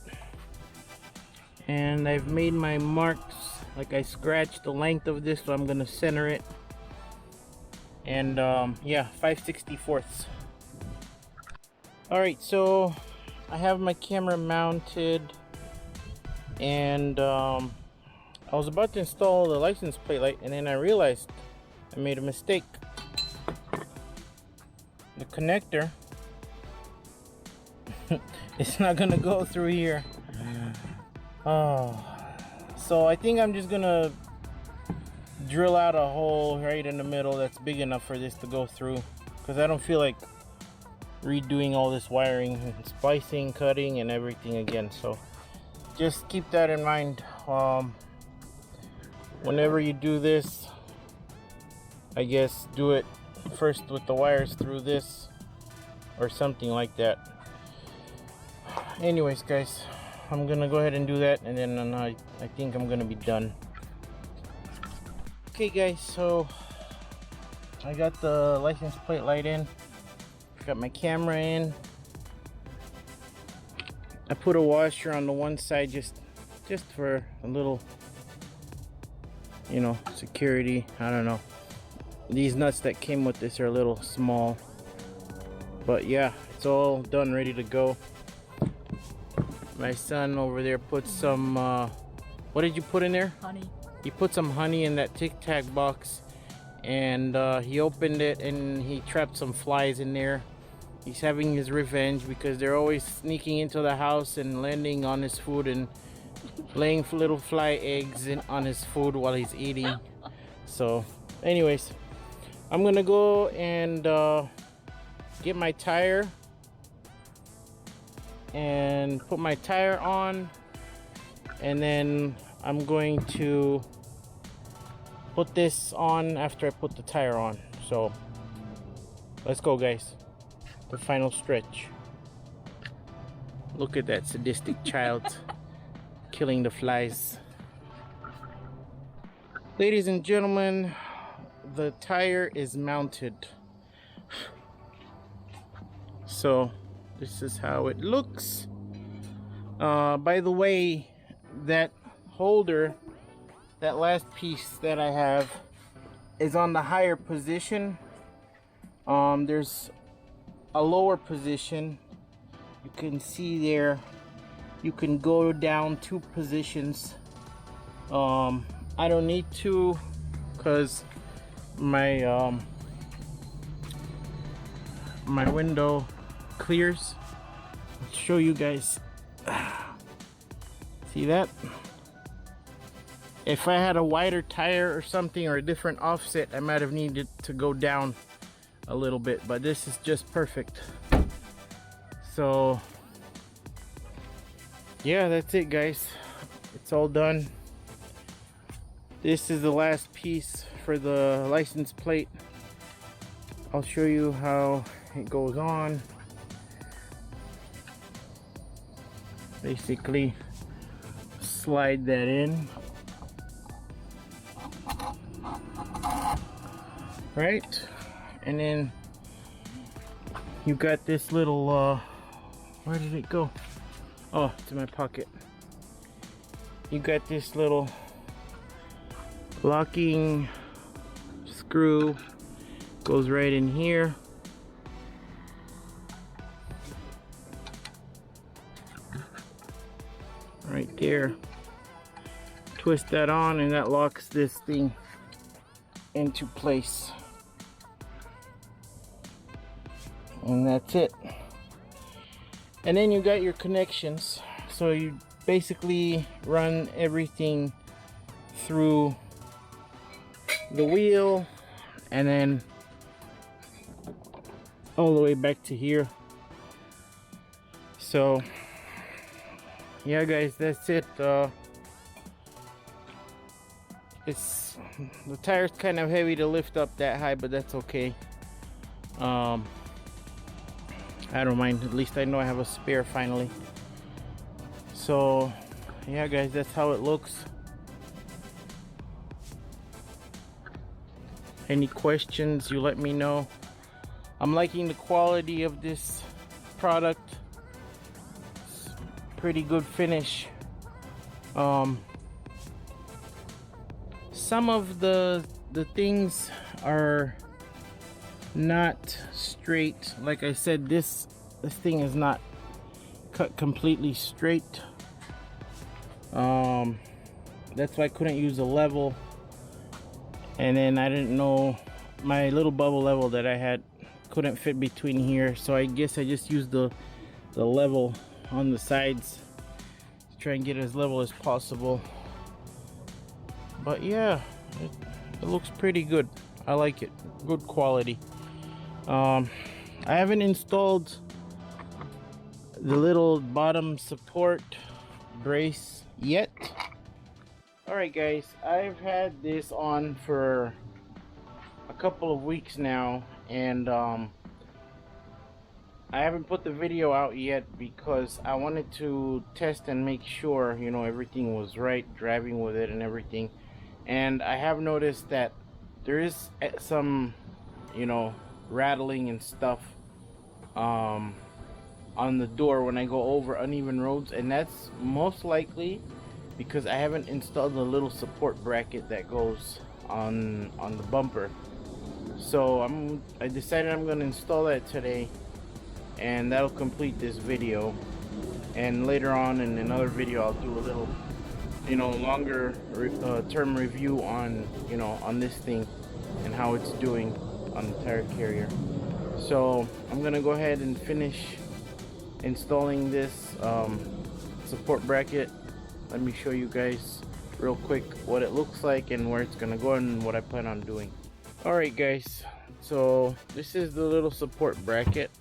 and I've made my marks. Like, I scratched the length of this, so I'm gonna center it, and yeah, 5/64. Alright, so I have my camera mounted, and I was about to install the license plate light, and then I realized I made a mistake. The connector it's not gonna go through here. Oh, so I think I'm just gonna drill out a hole right in the middle that's big enough for this to go through, because I don't feel like redoing all this wiring and splicing, cutting, and everything again. So just keep that in mind. Whenever you do this, I guess do it first with the wires through this or something like that. Anyways guys, I'm gonna go ahead and do that, and then I think I'm gonna be done. Okay guys, so I got the license plate light in, got my camera in. I put a washer on the one side just for a little, you know, security. I don't know, these nuts that came with this are a little small, but yeah, it's all done, ready to go. My son over there put some what did you put in there? Honey. He put some honey in that Tic Tac box, and he opened it and he trapped some flies in there. He's having his revenge because they're always sneaking into the house and landing on his food and laying little fly eggs on his food while he's eating. So anyways, I'm gonna go and get my tire and put my tire on, and then I'm going to put this on after I put the tire on. So let's go guys, the final stretch. Look at that sadistic child killing the flies. Ladies and gentlemen, the tire is mounted. So this is how it looks. By the way, that holder, that last piece that I have, is on the higher position. There's a lower position. You can see there, you can go down 2 positions. I don't need to, because my my window clears. I'll show you guys. See that? If I had a wider tire or something, or a different offset, I might have needed to go down a little bit, but this is just perfect. So yeah, that's it guys, it's all done. This is the last piece for the license plate. I'll show you how it goes on. Basically slide that in, right, and then you got this little where did it go? Oh, it's in my pocket. You got this little locking screw, goes right in here. Right there. Twist that on and that locks this thing into place. And that's it. And then you got your connections. So you basically run everything through the wheel and then all the way back to here. So yeah guys, that's it. It's, the tire's kind of heavy to lift up that high, but that's okay. I don't mind, at least I know I have a spare finally. So yeah guys, that's how it looks. Any questions, you let me know. I'm liking the quality of this product. It's pretty good finish. Some of the things are not straight. Like I said, this thing is not cut completely straight. That's why I couldn't use a level. And then I didn't know, my little bubble level that I had couldn't fit between here, so I guess I just used the level on the sides to try and get as level as possible. But yeah, it looks pretty good. I like it, good quality. I haven't installed the little bottom support brace yet. Alright guys, I've had this on for a couple of weeks now, and I haven't put the video out yet because I wanted to test and make sure, you know, everything was right, driving with it and everything. And I have noticed that there is some, you know, rattling and stuff on the door when I go over uneven roads, and that's most likely because I haven't installed the little support bracket that goes on the bumper. So I decided I'm going to install that today, and that'll complete this video. And later on in another video I'll do a little, you know, longer term review on, you know, on this thing and how it's doing on the tire carrier. So I'm gonna go ahead and finish installing this support bracket. Let me show you guys real quick what it looks like and where it's gonna go and what I plan on doing. Alright guys, so this is the little support bracket,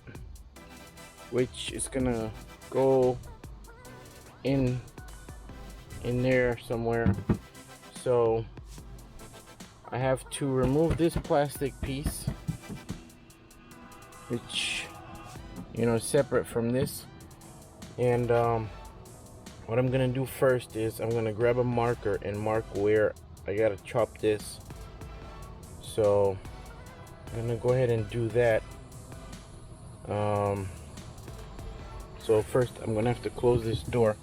which is gonna go in there somewhere. So I have to remove this plastic piece, which, you know, is separate from this. And what I'm gonna do first is I'm gonna grab a marker and mark where I gotta chop this. So I'm gonna go ahead and do that. So first I'm gonna have to close this door.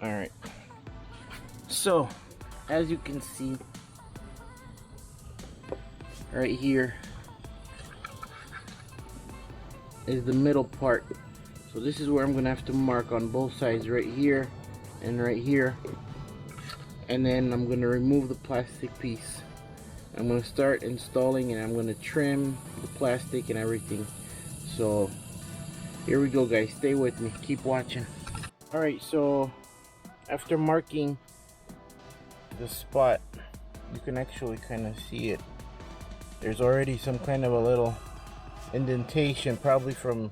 Alright, so as you can see right here is the middle part. So this is where I'm gonna have to mark on both sides, right here and right here. And then I'm gonna remove the plastic piece. I'm gonna start installing, and I'm gonna trim the plastic and everything. So Here we go, guys. Stay with me. Keep watching. Alright, so after marking the spot, you can actually kind of see it. There's already some kind of a little indentation, probably from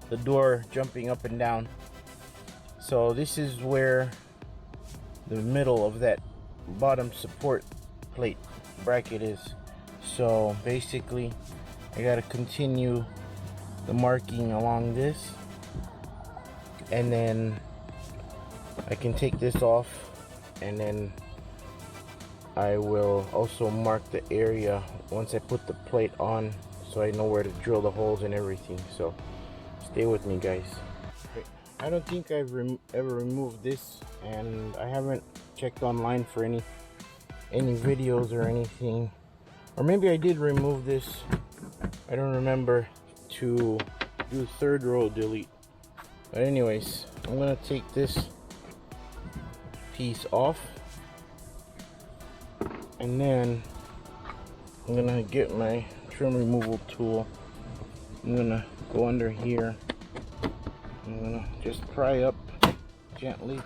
the door jumping up and down. So this is where the middle of that bottom support plate bracket is. So basically I gotta continue the marking along this, and then I can take this off, and then I will also mark the area once I put the plate on, so I know where to drill the holes and everything. So stay with me, guys. I don't think I've ever removed this, and I haven't checked online for any videos or anything, or maybe I did remove this. I don't remember to do third row delete. But anyways, I'm gonna take this piece off, and then I'm gonna get my trim removal tool. I'm gonna go under here. I'm gonna just pry up gently.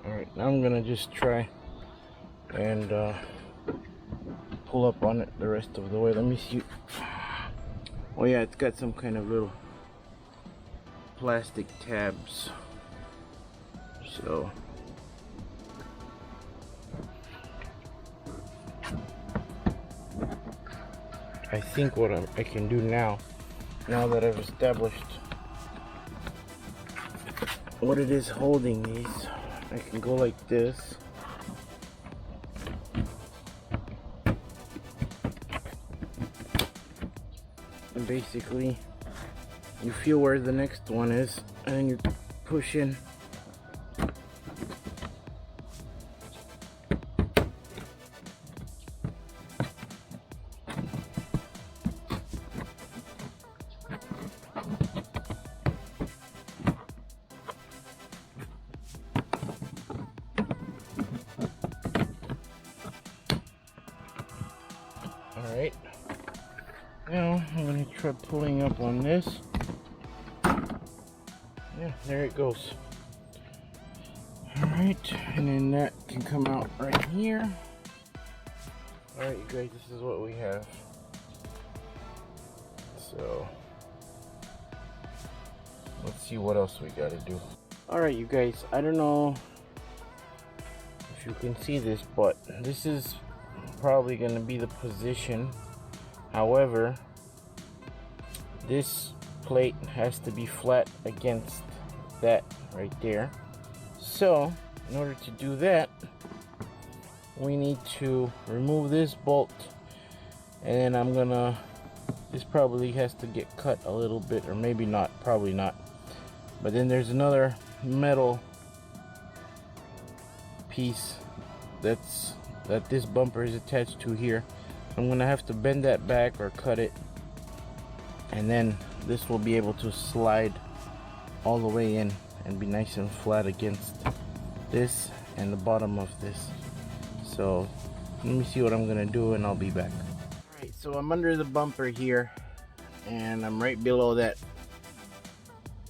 Alright, now I'm gonna just try and pull up on it the rest of the way. Let me see. Oh yeah, it's got some kind of little plastic tabs. So I think what I can do now that I've established what it is holding these, I can go like this. And basically you feel where the next one is, and then you push in. Alright, now I'm going to try pulling up on this. Yeah, there it goes. Alright, and then that can come out right here. Alright, you guys, this is what we have. So let's see what else we got to do. Alright, you guys, I don't know if you can see this, but this is probably going to be the position. However, this plate has to be flat against that right there. So in order to do that, we need to remove this bolt, and then this probably has to get cut a little bit, or maybe not, probably not. But then there's another metal piece that this bumper is attached to here. I'm gonna have to bend that back or cut it, and then this will be able to slide all the way in and be nice and flat against this and the bottom of this. So let me see what I'm gonna do, and I'll be back. Alright, so I'm under the bumper here, and I'm right below that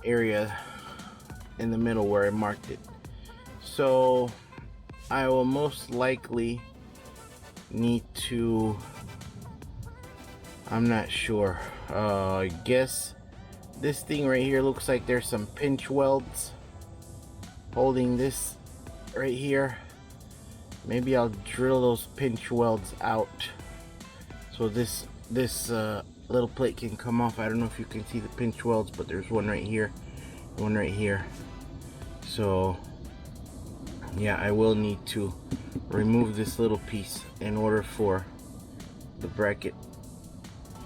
area in the middle where I marked it. So I will most likely need to, I'm not sure, I guess this thing right here looks like there's some pinch welds holding this right here. Maybe I'll drill those pinch welds out so this little plate can come off. I don't know if you can see the pinch welds, but there's one right here, one right here. So yeah, I will need to remove this little piece in order for the bracket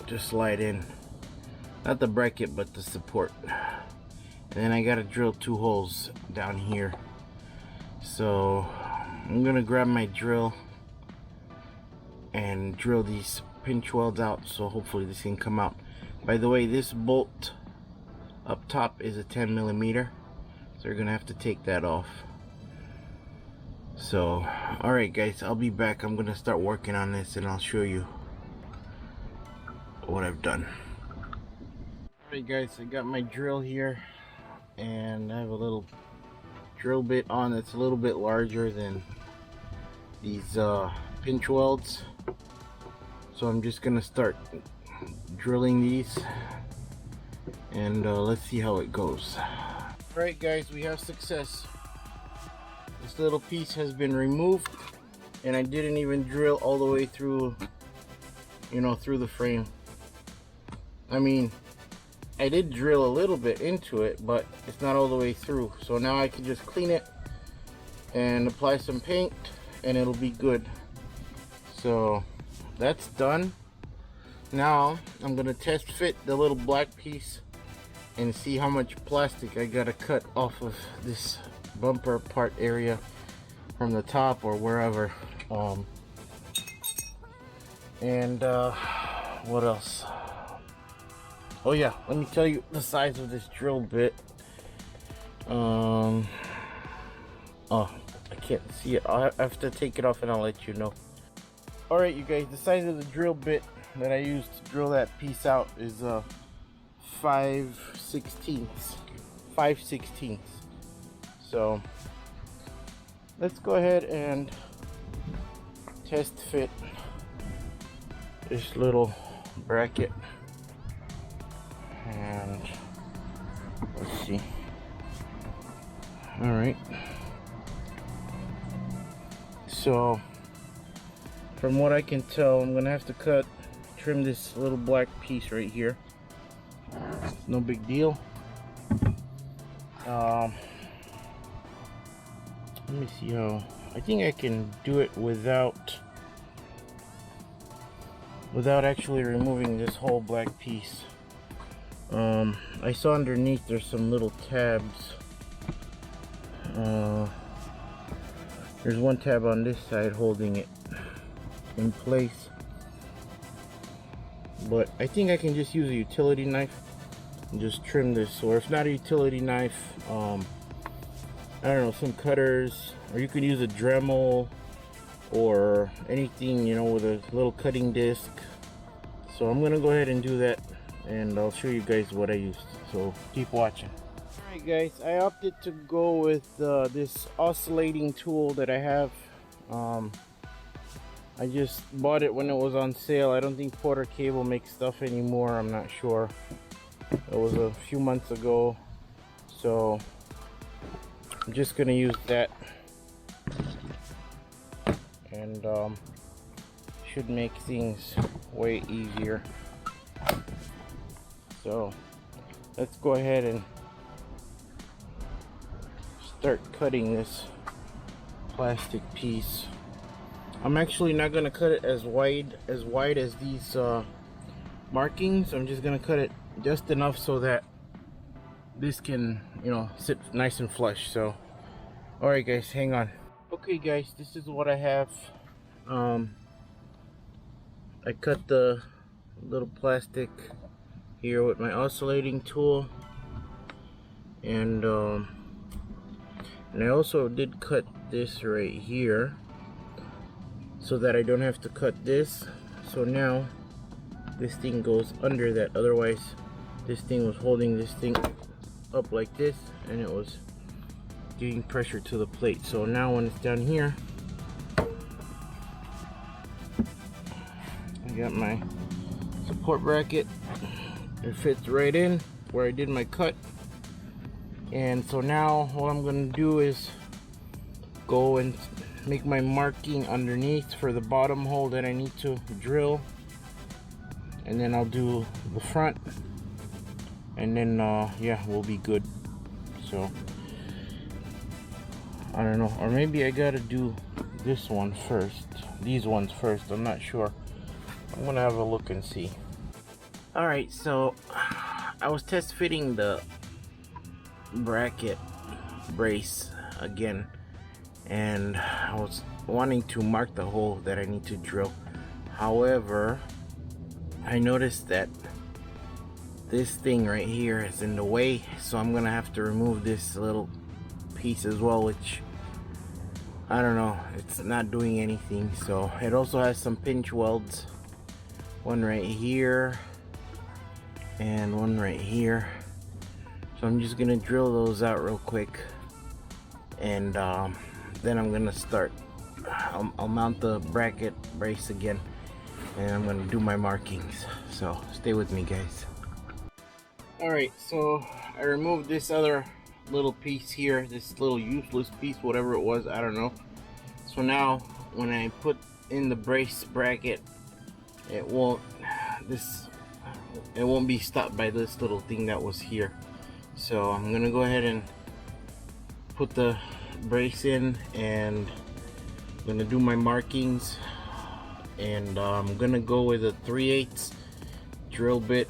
to slide in. Not the bracket, but the support. And then I gotta drill 2 holes down here. So I'm gonna grab my drill and drill these pinch welds out, so hopefully this can come out. By the way, this bolt Up top is a 10mm, so you're gonna have to take that off. So alright guys, I'll be back. I'm gonna start working on this and I'll show you what I've done. Alright guys, I got my drill here and I have a little drill bit on that's a little bit larger than these pinch welds. So I'm just gonna start drilling these and let's see how it goes. Alright guys, we have success. This little piece has been removed and I didn't even drill all the way through, you know, through the frame. I mean, I did drill a little bit into it, but it's not all the way through. So now I can just clean it and apply some paint and it'll be good. So that's done. Now I'm gonna test fit the little black piece and see how much plastic I gotta cut off of this bumper part area from the top or wherever. What else? Oh yeah, let me tell you the size of this drill bit. Oh, I can't see it. I'll have to take it off and I'll let you know. Alright you guys, the size of the drill bit that I used to drill that piece out is 5/16. So let's go ahead and test fit this little bracket and let's see. All right, so from what I can tell, I'm gonna have to trim this little black piece right here. No big deal. Let me see how. I think I can do it without actually removing this whole black piece. I saw underneath there's some little tabs. There's one tab on this side holding it in place, but I think I can just use a utility knife and just trim this. Or if not a utility knife, I don't know, some cutters, or you could use a Dremel or anything, you know, with a little cutting disc. So I'm gonna go ahead and do that and I'll show you guys what I used, so keep watching. Alright guys, I opted to go with this oscillating tool that I have. I just bought it when it was on sale. I don't think Porter Cable makes stuff anymore, I'm not sure. It was a few months ago, so I'm just gonna use that, and should make things way easier. So let's go ahead and start cutting this plastic piece. I'm actually not gonna cut it as wide as these markings. I'm just gonna cut it just enough so that this can, you know, sit nice and flush. So alright guys, hang on. Okay guys, this is what I have. I cut the little plastic here with my oscillating tool, and I also did cut this right here so that I don't have to cut this. So now this thing goes under that, otherwise this thing was holding this thing up like this and it was giving pressure to the plate. So now when it's down here, I got my support bracket. It fits right in where I did my cut. And so now what I'm gonna do is go and make my marking underneath for the bottom hole that I need to drill, and then I'll do the front, and then yeah, we'll be good. So I don't know, or maybe I gotta do this one first, these ones first, I'm not sure. I'm gonna have a look and see. Alright, so I was test fitting the bracket brace again, and I was wanting to mark the hole that I need to drill. However, I noticed that this thing right here is in the way, so I'm gonna have to remove this little piece as well, which I don't know, it's not doing anything. So it also has some pinch welds, one right here and one right here. So I'm just gonna drill those out real quick, and then I'm gonna start. I'll mount the bracket brace again, and I'm gonna do my markings. So stay with me, guys. Alright, so I removed this other little piece here, this little useless piece, whatever it was, I don't know. So now when I put in the brace bracket, it won't be stopped by this little thing that was here. So I'm gonna go ahead and put the brace in, and I'm gonna do my markings, and I'm gonna go with a 3/8 drill bit.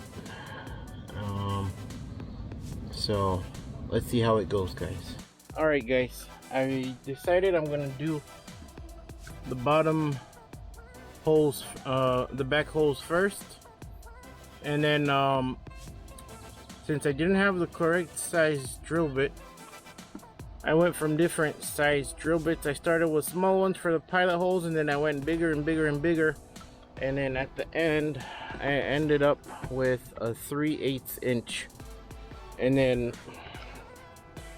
So let's see how it goes, guys. Alright guys, I decided I'm gonna do the bottom holes, the back holes first, and then since I didn't have the correct size drill bit, I went from different size drill bits. I started with small ones for the pilot holes, and then I went bigger and bigger and bigger, and then at the end I ended up with a 3/8 inch. And then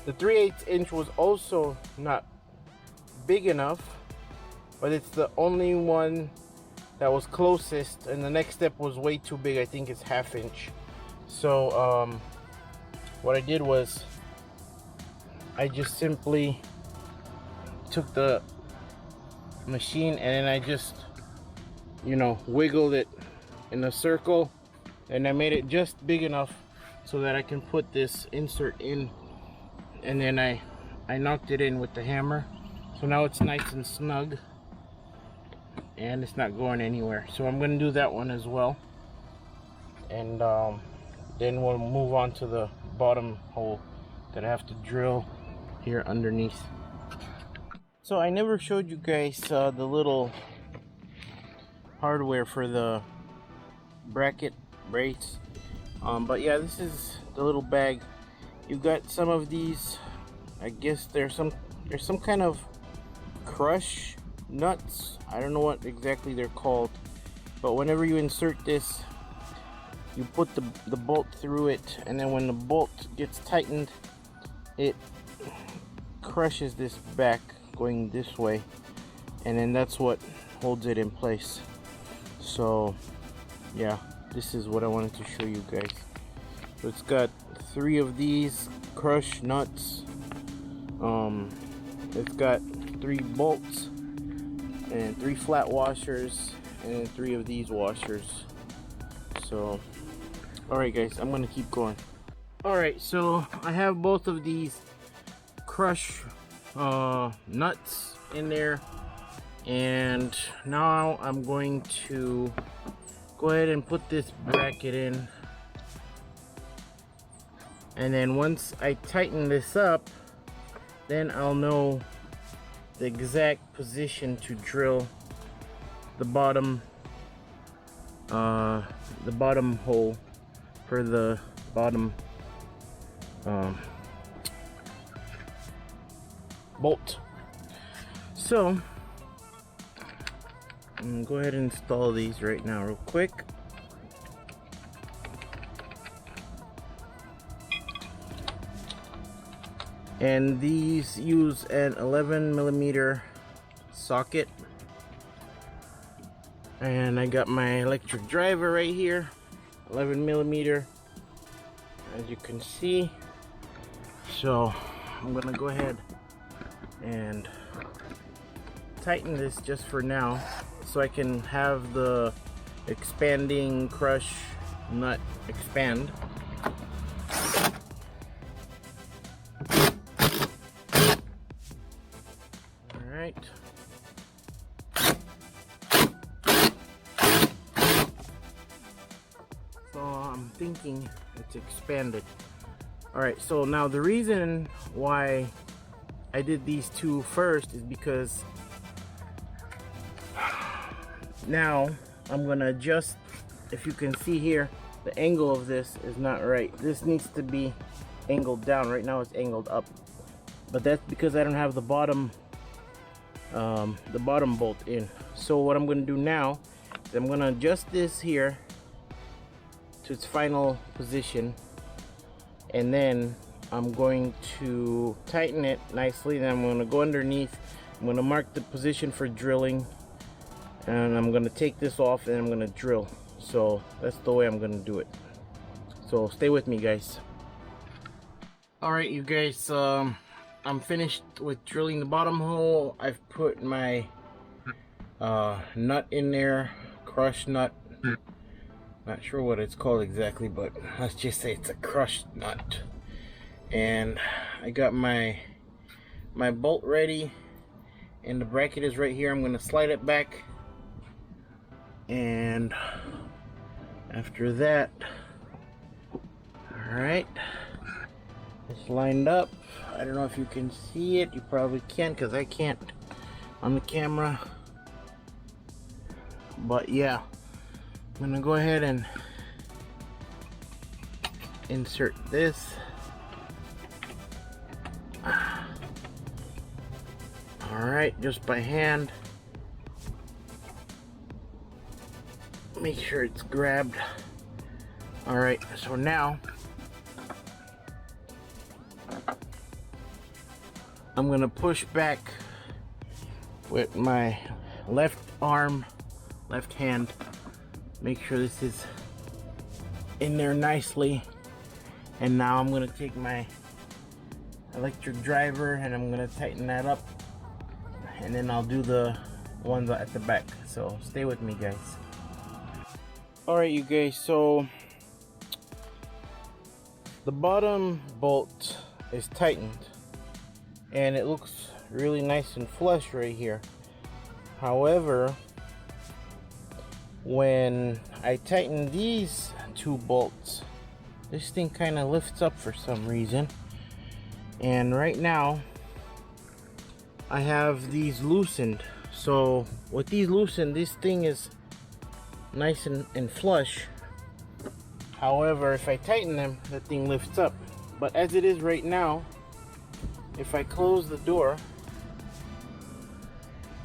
the 3/8 inch was also not big enough, but it's the only one that was closest, and the next step was way too big. I think it's 1/2 inch. So what I did was I just simply took the machine, and then I just, you know, wiggled it in a circle, and I made it just big enough so that I can put this insert in, and then I knocked it in with the hammer. So now it's nice and snug, and it's not going anywhere. So I'm going to do that one as well, and then we'll move on to the bottom hole that I have to drill here underneath. So I never showed you guys the little hardware for the bracket brace, but yeah, this is the little bag. You've got some of these, I guess there's some kind of crush nuts. I don't know what exactly they're called, but whenever you insert this, you put the bolt through it, and then when the bolt gets tightened, it crushes this back going this way, and then that's what holds it in place. So yeah, this is what I wanted to show you guys. So it's got 3 of these crush nuts, it's got 3 bolts and 3 flat washers, and then 3 of these washers. So alright guys, I'm gonna keep going. Alright, so I have both of these crush nuts in there, and now I'm going to go ahead and put this bracket in, and then once I tighten this up, then I'll know the exact position to drill the bottom hole for the bottom bolt. So I'm gonna go ahead and install these right now real quick. And these use an 11mm socket, and I got my electric driver right here, 11mm, as you can see. So I'm gonna go ahead and tighten this just for now, so I can have the expanding crush nut expand. Alright. So I'm thinking it's expanded. Alright, so now the reason why I did these 2 first is because now I'm gonna adjust. If you can see here, the angle of this is not right. This needs to be angled down. Right now it's angled up, but that's because I don't have the bottom bolt in. So what I'm going to do now is I'm going to adjust this here to its final position, and then I'm going to tighten it nicely. Then I'm going to go underneath. I'm going to mark the position for drilling, and I'm going to take this off and I'm going to drill. So that's the way I'm going to do it. So stay with me, guys. Alright, you guys, I'm finished with drilling the bottom hole. I've put my nut in there, crushed nut. Not sure what it's called exactly, but let's just say it's a crushed nut. And I got my bolt ready, and the bracket is right here. I'm going to slide it back, and after that, alright, it's lined up. I don't know if you can see it. You probably can, because I can't on the camera. But yeah, I'm gonna go ahead and insert this. Alright, just by hand. Make sure it's grabbed. Alright, so now I'm gonna push back with my left arm, left hand. Make sure this is in there nicely. And now I'm gonna take my electric driver and I'm gonna tighten that up, and then I'll do the ones at the back. So stay with me, guys. Alright, you guys, so the bottom bolt is tightened and it looks really nice and flush right here. However, when I tighten these two bolts, this thing kind of lifts up for some reason. And right now I have these loosened. So with these loosened, this thing is nice and flush. However, if I tighten them, the thing lifts up. But as it is right now, if I close the door,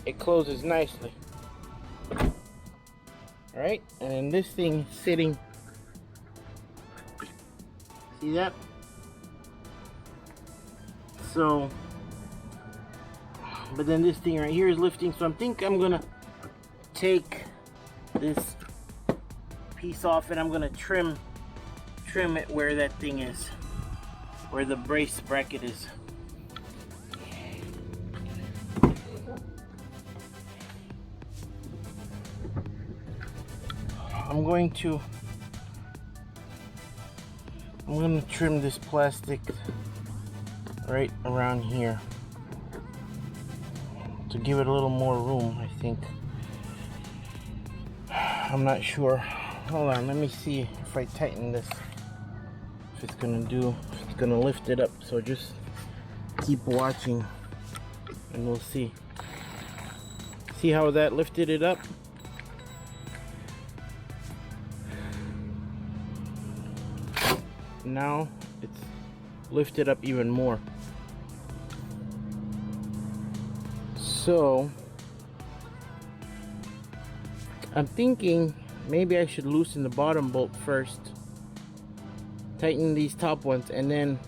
it closes nicely. Alright, and then this thing is sitting, see that? So, but then this thing right here is lifting, so I think I'm gonna take this piece off and I'm gonna trim it where that thing is, where the brace bracket is. I'm gonna trim this plastic right around here to give it a little more room, I think. I'm not sure. Hold on, let me see if I tighten this, if it's gonna lift it up. So just keep watching and we'll see. See how that lifted it up? Now it's lifted up even more. So I'm thinking maybe I should loosen the bottom bolt first, tighten these top ones, and then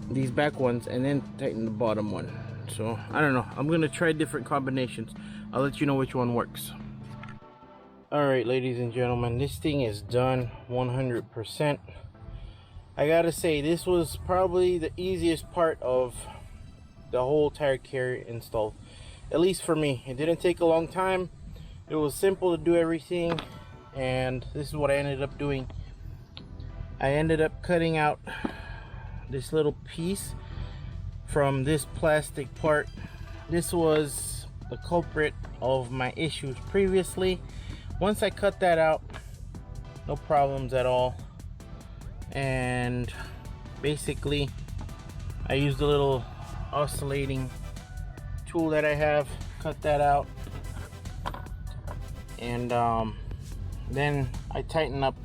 these back ones, and then tighten the bottom one. So I don't know, I'm gonna try different combinations. I'll let you know which one works. Alright, ladies and gentlemen, this thing is done 100%. I gotta say, this was probably the easiest part of the whole tire carrier install, at least for me. It didn't take a long time. It was simple to do everything, and this is what I ended up doing. I ended up cutting out this little piece from this plastic part. This was the culprit of my issues previously. Once I cut that out, no problems at all. And basically I used a little oscillating tool that I have, cut that out, and Then I tighten up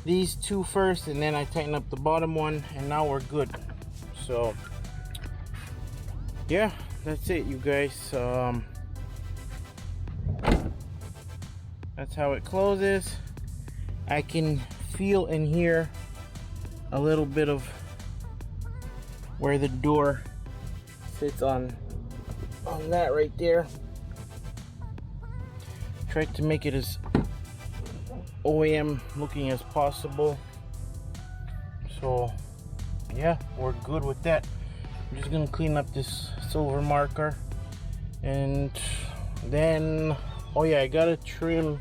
these two first, and then I tighten up the bottom one, and now we're good. So yeah, that's it, you guys. That's how it closes. I can feel and hear a little bit of where the door sits on that right there. Tried to make it as OEM looking as possible. So yeah, we're good with that. I'm just gonna clean up this silver marker, and then oh yeah, I gotta trim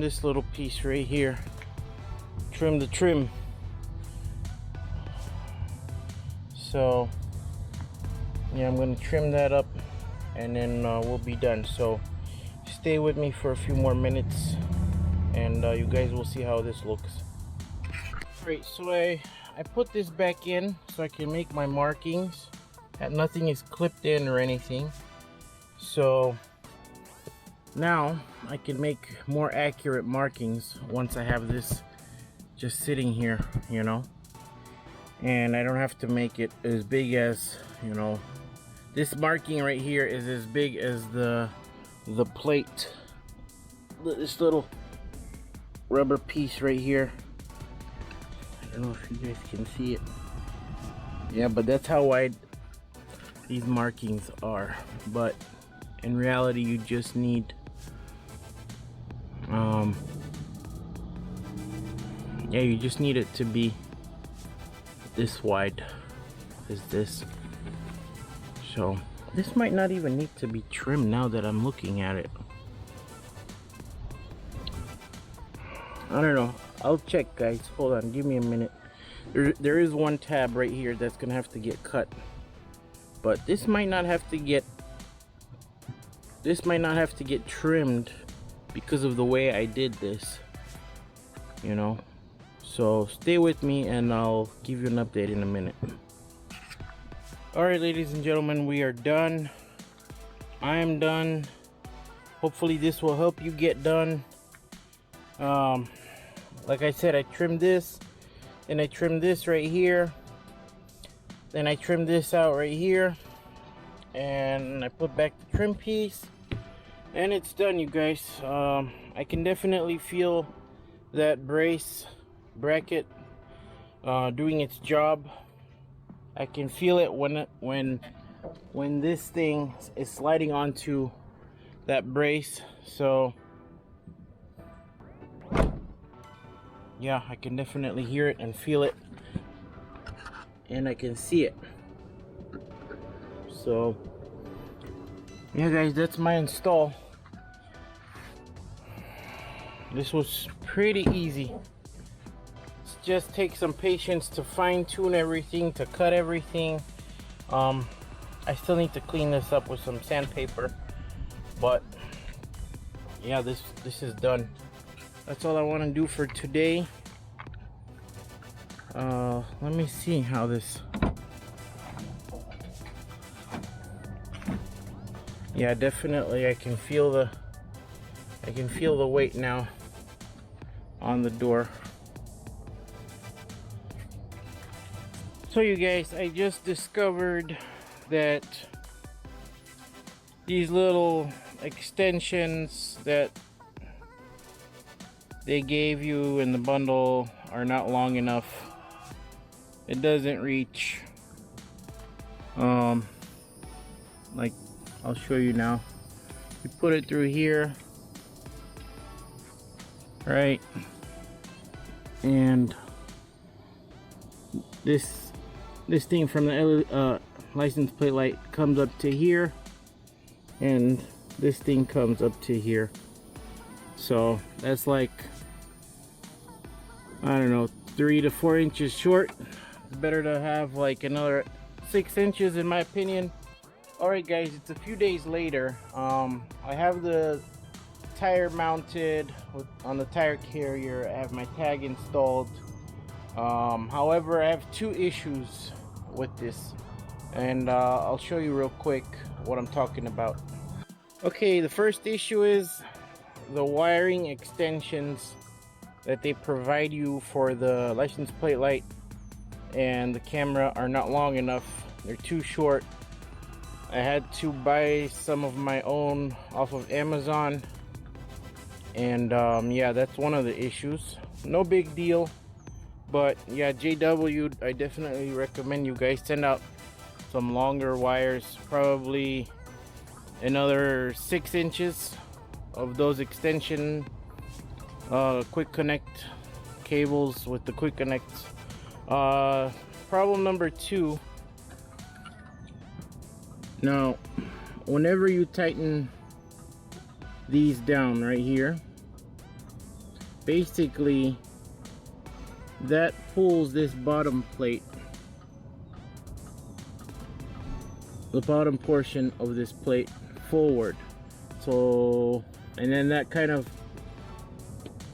this little piece right here. Trim the trim. So yeah, I'm gonna trim that up, and then we'll be done. So stay with me for a few more minutes, and you guys will see how this looks. Alright, so I put this back in so I can make my markings, that nothing is clipped in or anything. So now I can make more accurate markings once I have this just sitting here, you know, and I don't have to make it as big as, you know, this marking right here is as big as the plate, this little rubber piece right here. I don't know if you guys can see it. Yeah, but that's how wide these markings are. But in reality, you just need yeah, you just need it to be this wide as this. So this might not even need to be trimmed now that I'm looking at it. I don't know, I'll check, guys. Hold on, give me a minute. There is one tab right here that's gonna have to get cut, but this might not have to get trimmed because of the way I did this, you know. So stay with me and I'll give you an update in a minute. Alright, ladies and gentlemen, we are done. I am done. Hopefully this will help you get done. Like I said, I trimmed this, and I trimmed this right here, then I trimmed this out right here, and I put back the trim piece, and it's done, you guys. I can definitely feel that brace bracket doing its job. I can feel it when this thing is sliding onto that brace. So yeah, I can definitely hear it and feel it, and I can see it. So yeah, guys, that's my install. This was pretty easy. Just take some patience to fine-tune everything, to cut everything. I still need to clean this up with some sandpaper, but yeah, this is done. That's all I want to do for today. Let me see how this. Yeah, definitely I can feel the weight now on the door. So you guys, I just discovered that these little extensions that they gave you in the bundle are not long enough. It doesn't reach, like I'll show you now. You put it through here, right, and this thing from the license plate light comes up to here, and this thing comes up to here. So that's like, I don't know, 3 to 4 inches short. It's better to have like another 6 inches in my opinion. Alright guys, it's a few days later. I have the tire mounted on the tire carrier. I have my tag installed. However, I have 2 issues with this, and I'll show you real quick what I'm talking about. Okay, the first issue is the wiring extensions that they provide you for the license plate light and the camera are not long enough. They're too short. I had to buy some of my own off of Amazon, and yeah, that's one of the issues. No big deal, but yeah, JW, I definitely recommend you guys send out some longer wires, probably another 6 inches of those extension quick connect cables with the quick connects. Problem number 2. Now, whenever you tighten these down right here, basically that pulls this bottom plate, the bottom portion of this plate forward. So, and then that kind of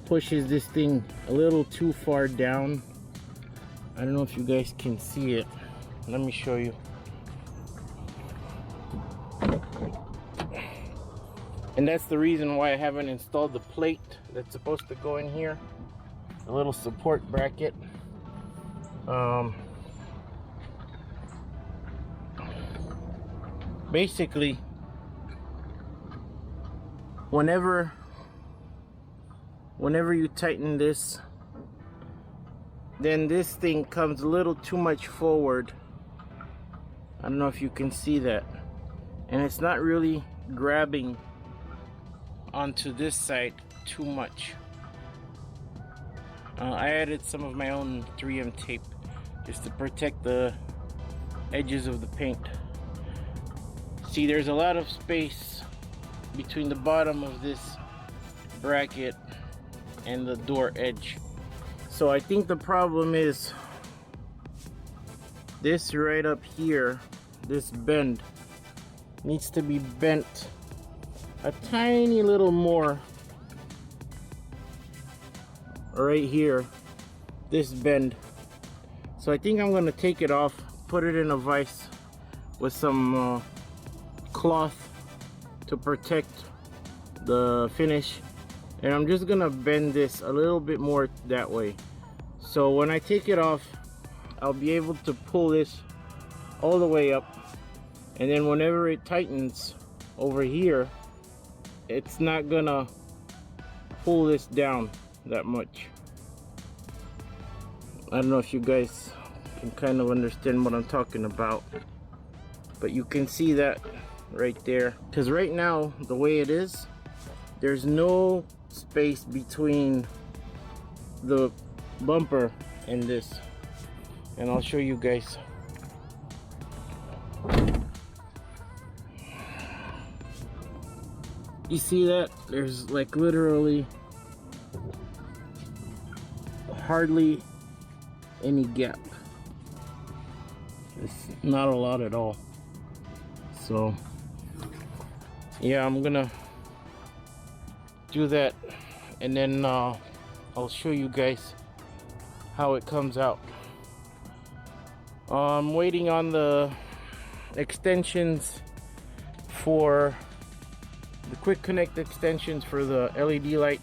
pushes this thing a little too far down. I don't know if you guys can see it. Let me show you. And that's the reason why I haven't installed the plate that's supposed to go in here, a little support bracket. Basically, whenever you tighten this, then this thing comes a little too much forward. I don't know if you can see that, and it's not really grabbing onto this side too much. I added some of my own 3M tape just to protect the edges of the paint. See, there's a lot of space between the bottom of this bracket and the door edge. So I think the problem is this right up here, this bend needs to be bent a tiny little more right here, this bend. So I think I'm gonna take it off, put it in a vise with some cloth to protect the finish, and I'm just gonna bend this a little bit more that way. So when I take it off, I'll be able to pull this all the way up, and then whenever it tightens over here, it's not gonna pull this down that much. I don't know if you guys can kind of understand what I'm talking about, but you can see that right there, because right now the way it is, there's no space between the bumper and this, and I'll show you guys. You see that? There's like literally hardly any gap. It's not a lot at all. So yeah, I'm gonna do that, and then I'll show you guys how it comes out. I'm waiting on the extensions for the quick connect extensions for the LED light,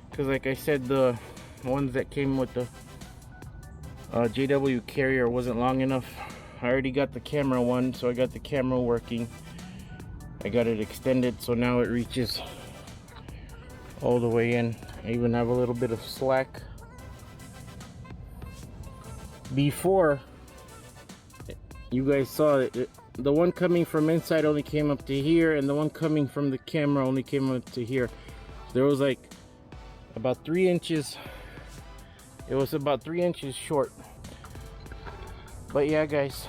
because like I said, the ones that came with the JW carrier wasn't long enough. I already got the camera one, so I got the camera working. I got it extended, so now it reaches all the way in. I even have a little bit of slack. Before, you guys saw it, the one coming from inside only came up to here, and the one coming from the camera only came up to here. There was like about 3 inches. It was about 3 inches short. But yeah, guys,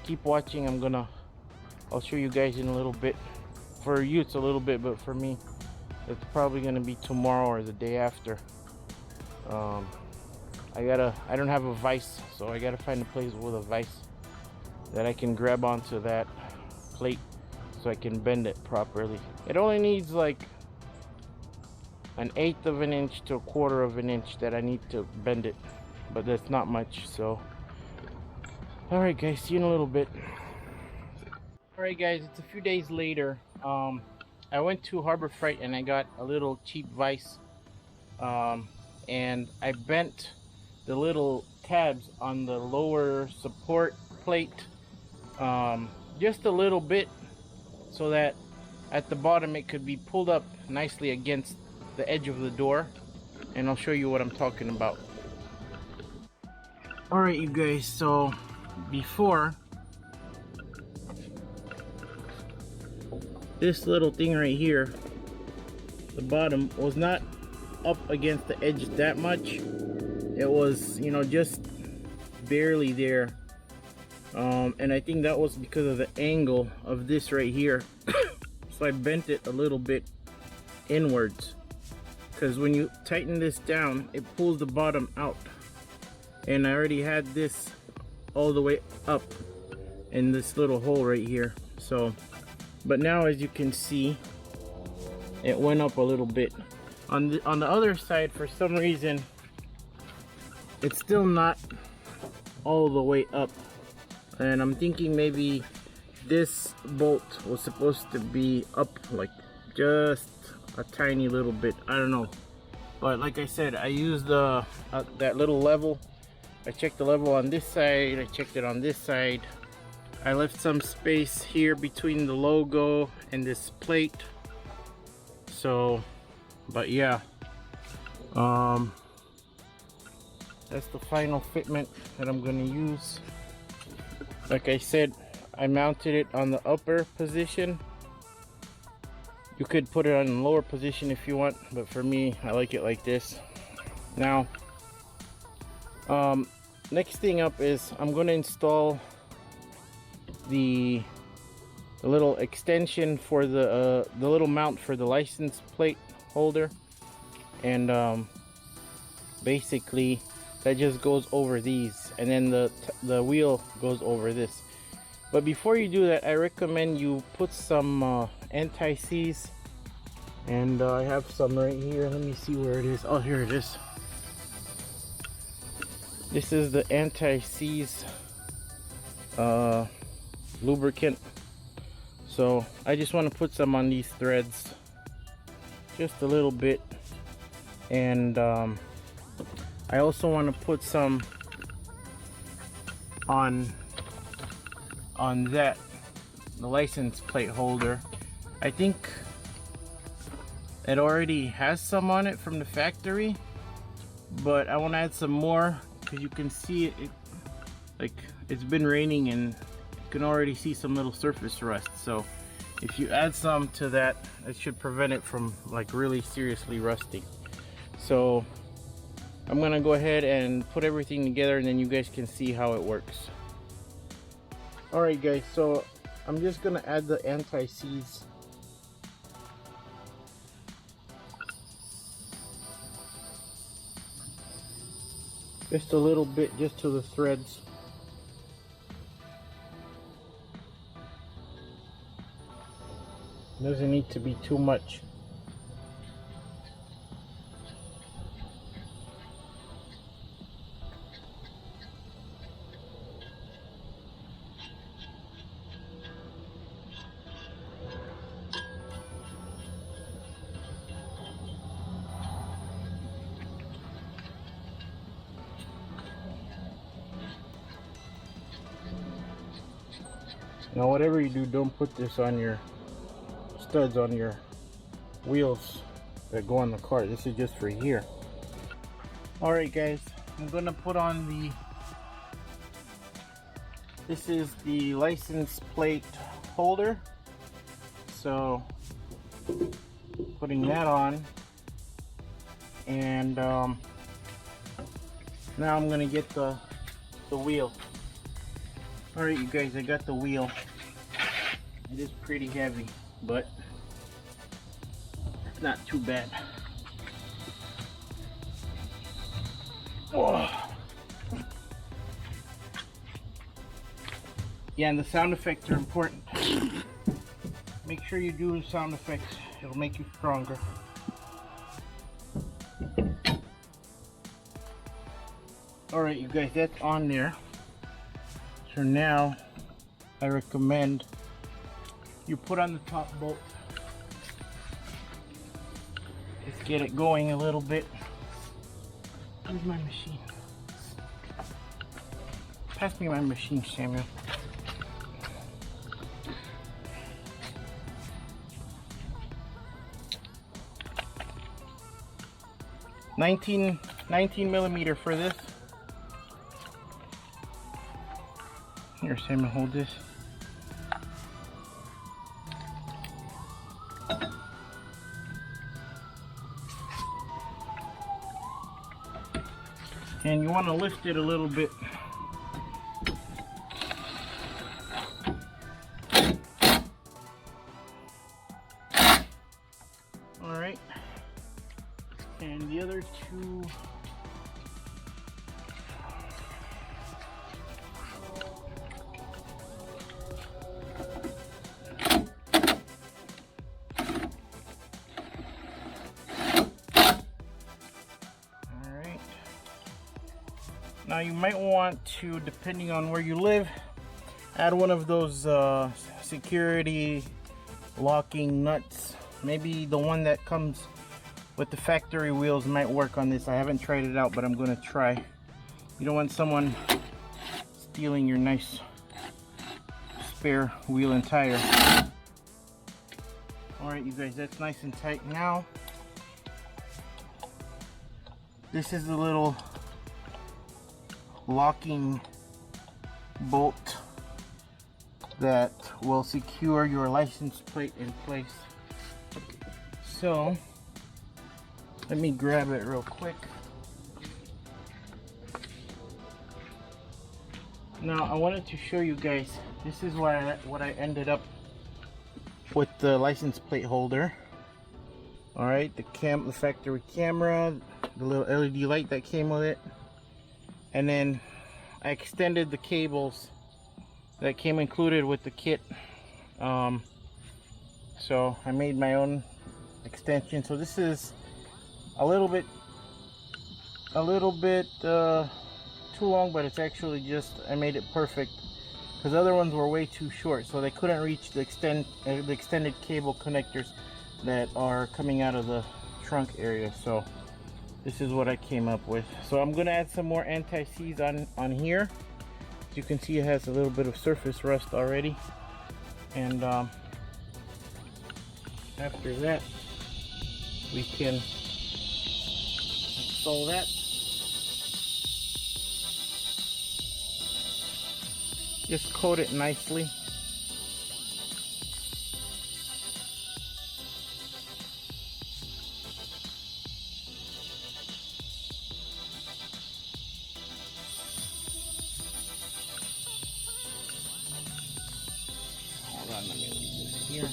keep watching. I'll show you guys in a little bit. For you it's a little bit, but for me it's probably gonna be tomorrow or the day after. I don't have a vise, so I gotta find a place with a vise that I can grab onto that plate so I can bend it properly. It only needs like 1/8 of an inch to 1/4 of an inch that I need to bend it, but that's not much. So alright guys, see you in a little bit. Alright guys, it's a few days later. I went to Harbor Freight and I got a little cheap vise, and I bent the little tabs on the lower support plate just a little bit, so that at the bottom it could be pulled up nicely against the edge of the door, and I'll show you what I'm talking about. Alright you guys, so before, this little thing right here, the bottom was not up against the edge that much. It was, you know, just barely there. And I think that was because of the angle of this right here. So I bent it a little bit inwards, because when you tighten this down, it pulls the bottom out. And I already had this all the way up in this little hole right here. So, but now as you can see, it went up a little bit. On the other side, for some reason, it's still not all the way up. And I'm thinking maybe this bolt was supposed to be up like just a tiny little bit. I don't know. But like I said, I used that little level. I checked the level on this side, I checked it on this side. I left some space here between the logo and this plate. So, but yeah, that's the final fitment that I'm gonna use. Like I said, I mounted it on the upper position. You could put it on the lower position if you want, but for me, I like it like this. Now, next thing up is I'm going to install the little extension for the little mount for the license plate holder, and basically that just goes over these, and then the wheel goes over this. But before you do that, I recommend you put some anti-seize, and I have some right here. Let me see where it is. Oh, here it is. This is the anti-seize lubricant. So I just want to put some on these threads, just a little bit, and I also want to put some on the license plate holder. I think it already has some on it from the factory, but I want to add some more, because you can see it like it's been raining and you can already see some little surface rust. So if you add some to that, it should prevent it from like really seriously rusting. So I'm gonna go ahead and put everything together, and then you guys can see how it works. Alright guys, so I'm just gonna add the anti-seize. Just a little bit, just to the threads. Doesn't need to be too much. Now whatever you do, don't put this on your studs on your wheels that go on the car. This is just for here. Alright guys, I'm gonna put on this is the license plate holder. So putting that on, and now I'm gonna get the wheel. Alright you guys, I got the wheel. It is pretty heavy, but it's not too bad. Whoa. Yeah, and the sound effects are important. Make sure you do the sound effects. It'll make you stronger. Alright you guys, that's on there. So now I recommend you put on the top bolt get it going a little bit. Where's my machine? Pass me my machine, Samuel. Nineteen millimeter for this. Here, Samuel, hold this. And you want to lift it a little bit. All right. And the other two. Now you might want to, depending on where you live, add one of those security locking nuts. Maybe the one that comes with the factory wheels might work on this. I haven't tried it out, but I'm gonna try. You don't want someone stealing your nice spare wheel and tire. Alright you guys, that's nice and tight now. This is the little locking bolt that will secure your license plate in place. So let me grab it real quick. Now I wanted to show you guys, this is what I ended up with the license plate holder. All right, the factory camera, the little LED light that came with it, and then I extended the cables that came included with the kit. So I made my own extension. So this is a little bit too long, but it's actually just, I made it perfect because other ones were way too short, so they couldn't reach the extended cable connectors that are coming out of the trunk area. So this is what I came up with. So I'm gonna add some more anti-seize on here. As you can see, it has a little bit of surface rust already. And after that, we can install that. Just coat it nicely. Hold on, let me leave this here.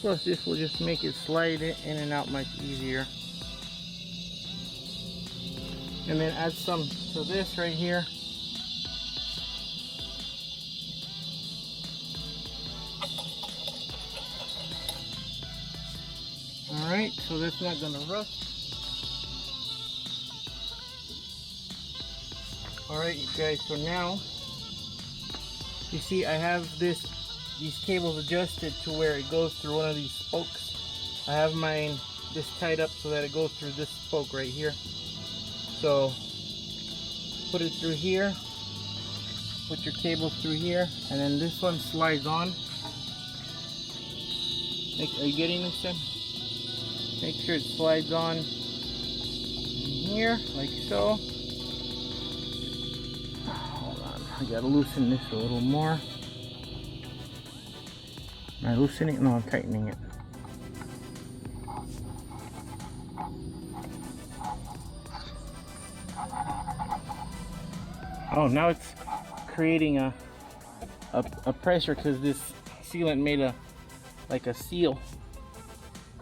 Plus this will just make it slide in and out much easier. And then add some to this right here. Alright, so that's not gonna rust. Alright you guys, so now you see I have these cables adjusted to where it goes through one of these spokes. I have mine just tied up so that it goes through this spoke right here. So put it through here, put your cables through here, and then this one slides on. Are you getting this, Tim? Make sure it slides on here, like so. Hold on, I gotta loosen this a little more. Am I loosening it? No, I'm tightening it. Oh, now it's creating a pressure because this sealant made like a seal.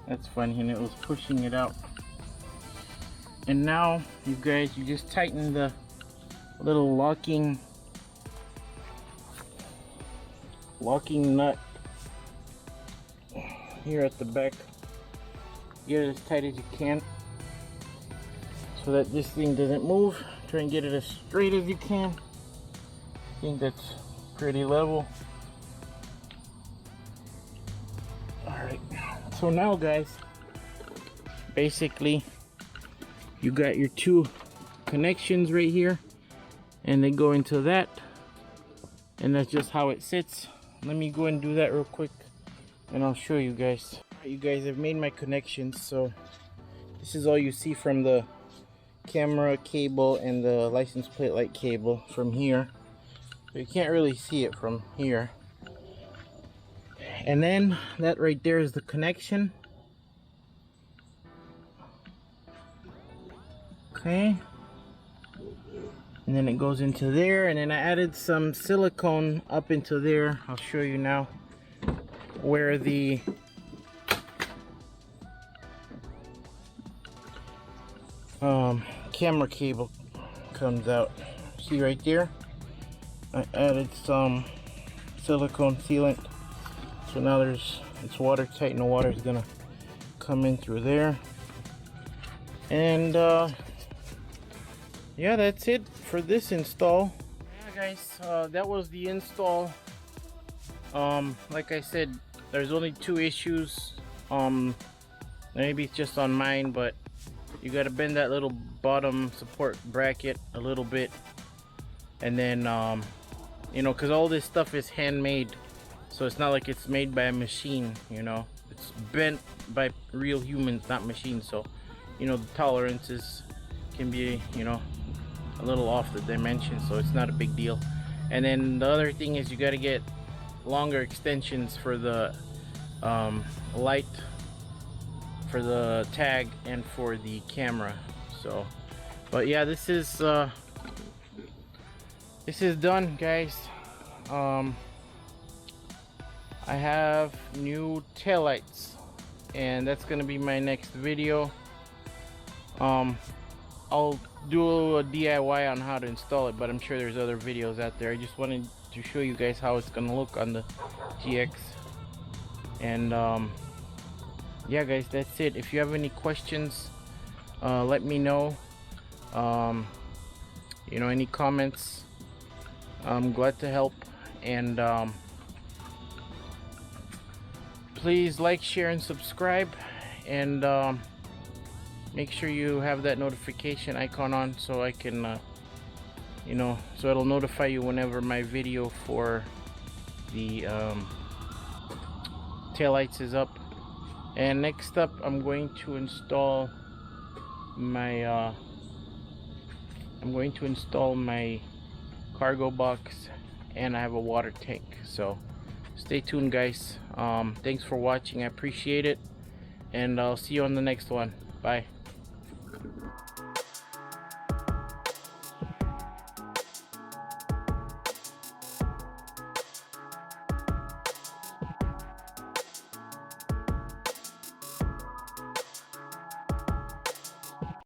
That's funny, and it was pushing it out. And now, you guys, you just tighten the little locking nut here at the back. Get it as tight as you can so that this thing doesn't move. Try and get it as straight as you can. I think that's pretty level. Alright, so now guys, basically you got your two connections right here, and they go into that, and that's just how it sits. Let me go and do that real quick and I'll show you guys. You guys, have made my connections, so this is all you see from the camera cable and the license plate light cable from here. So you can't really see it from here. And then that right there is the connection. Okay. And then it goes into there, and then I added some silicone up into there. I'll show you now where the camera cable comes out. See right there, I added some silicone sealant, so now it's watertight and the water is gonna come in through there. And yeah, that's it for this install. Yeah guys, that was the install. Like I said, there's only two issues. Maybe it's just on mine, but you got to bend that little bottom support bracket a little bit, and then you know, because all this stuff is handmade, so it's not like it's made by a machine, you know, it's bent by real humans, not machines. So you know, the tolerances can be, you know, a little off the dimension, so it's not a big deal. And then the other thing is you got to get longer extensions for the light, for the tag, and for the camera. So but yeah, this is done guys. I have new taillights, and that's gonna be my next video. I'll do a DIY on how to install it, but I'm sure there's other videos out there. I just wanted to show you guys how it's gonna look on the GX. And yeah guys, that's it. If you have any questions, let me know. You know, any comments, I'm glad to help. And please like, share, and subscribe, and make sure you have that notification icon on so I can you know, so it'll notify you whenever my video for the taillights is up. And next up, I'm going to install my cargo box, and I have a water tank. So stay tuned guys. Thanks for watching, I appreciate it, and I'll see you on the next one. Bye.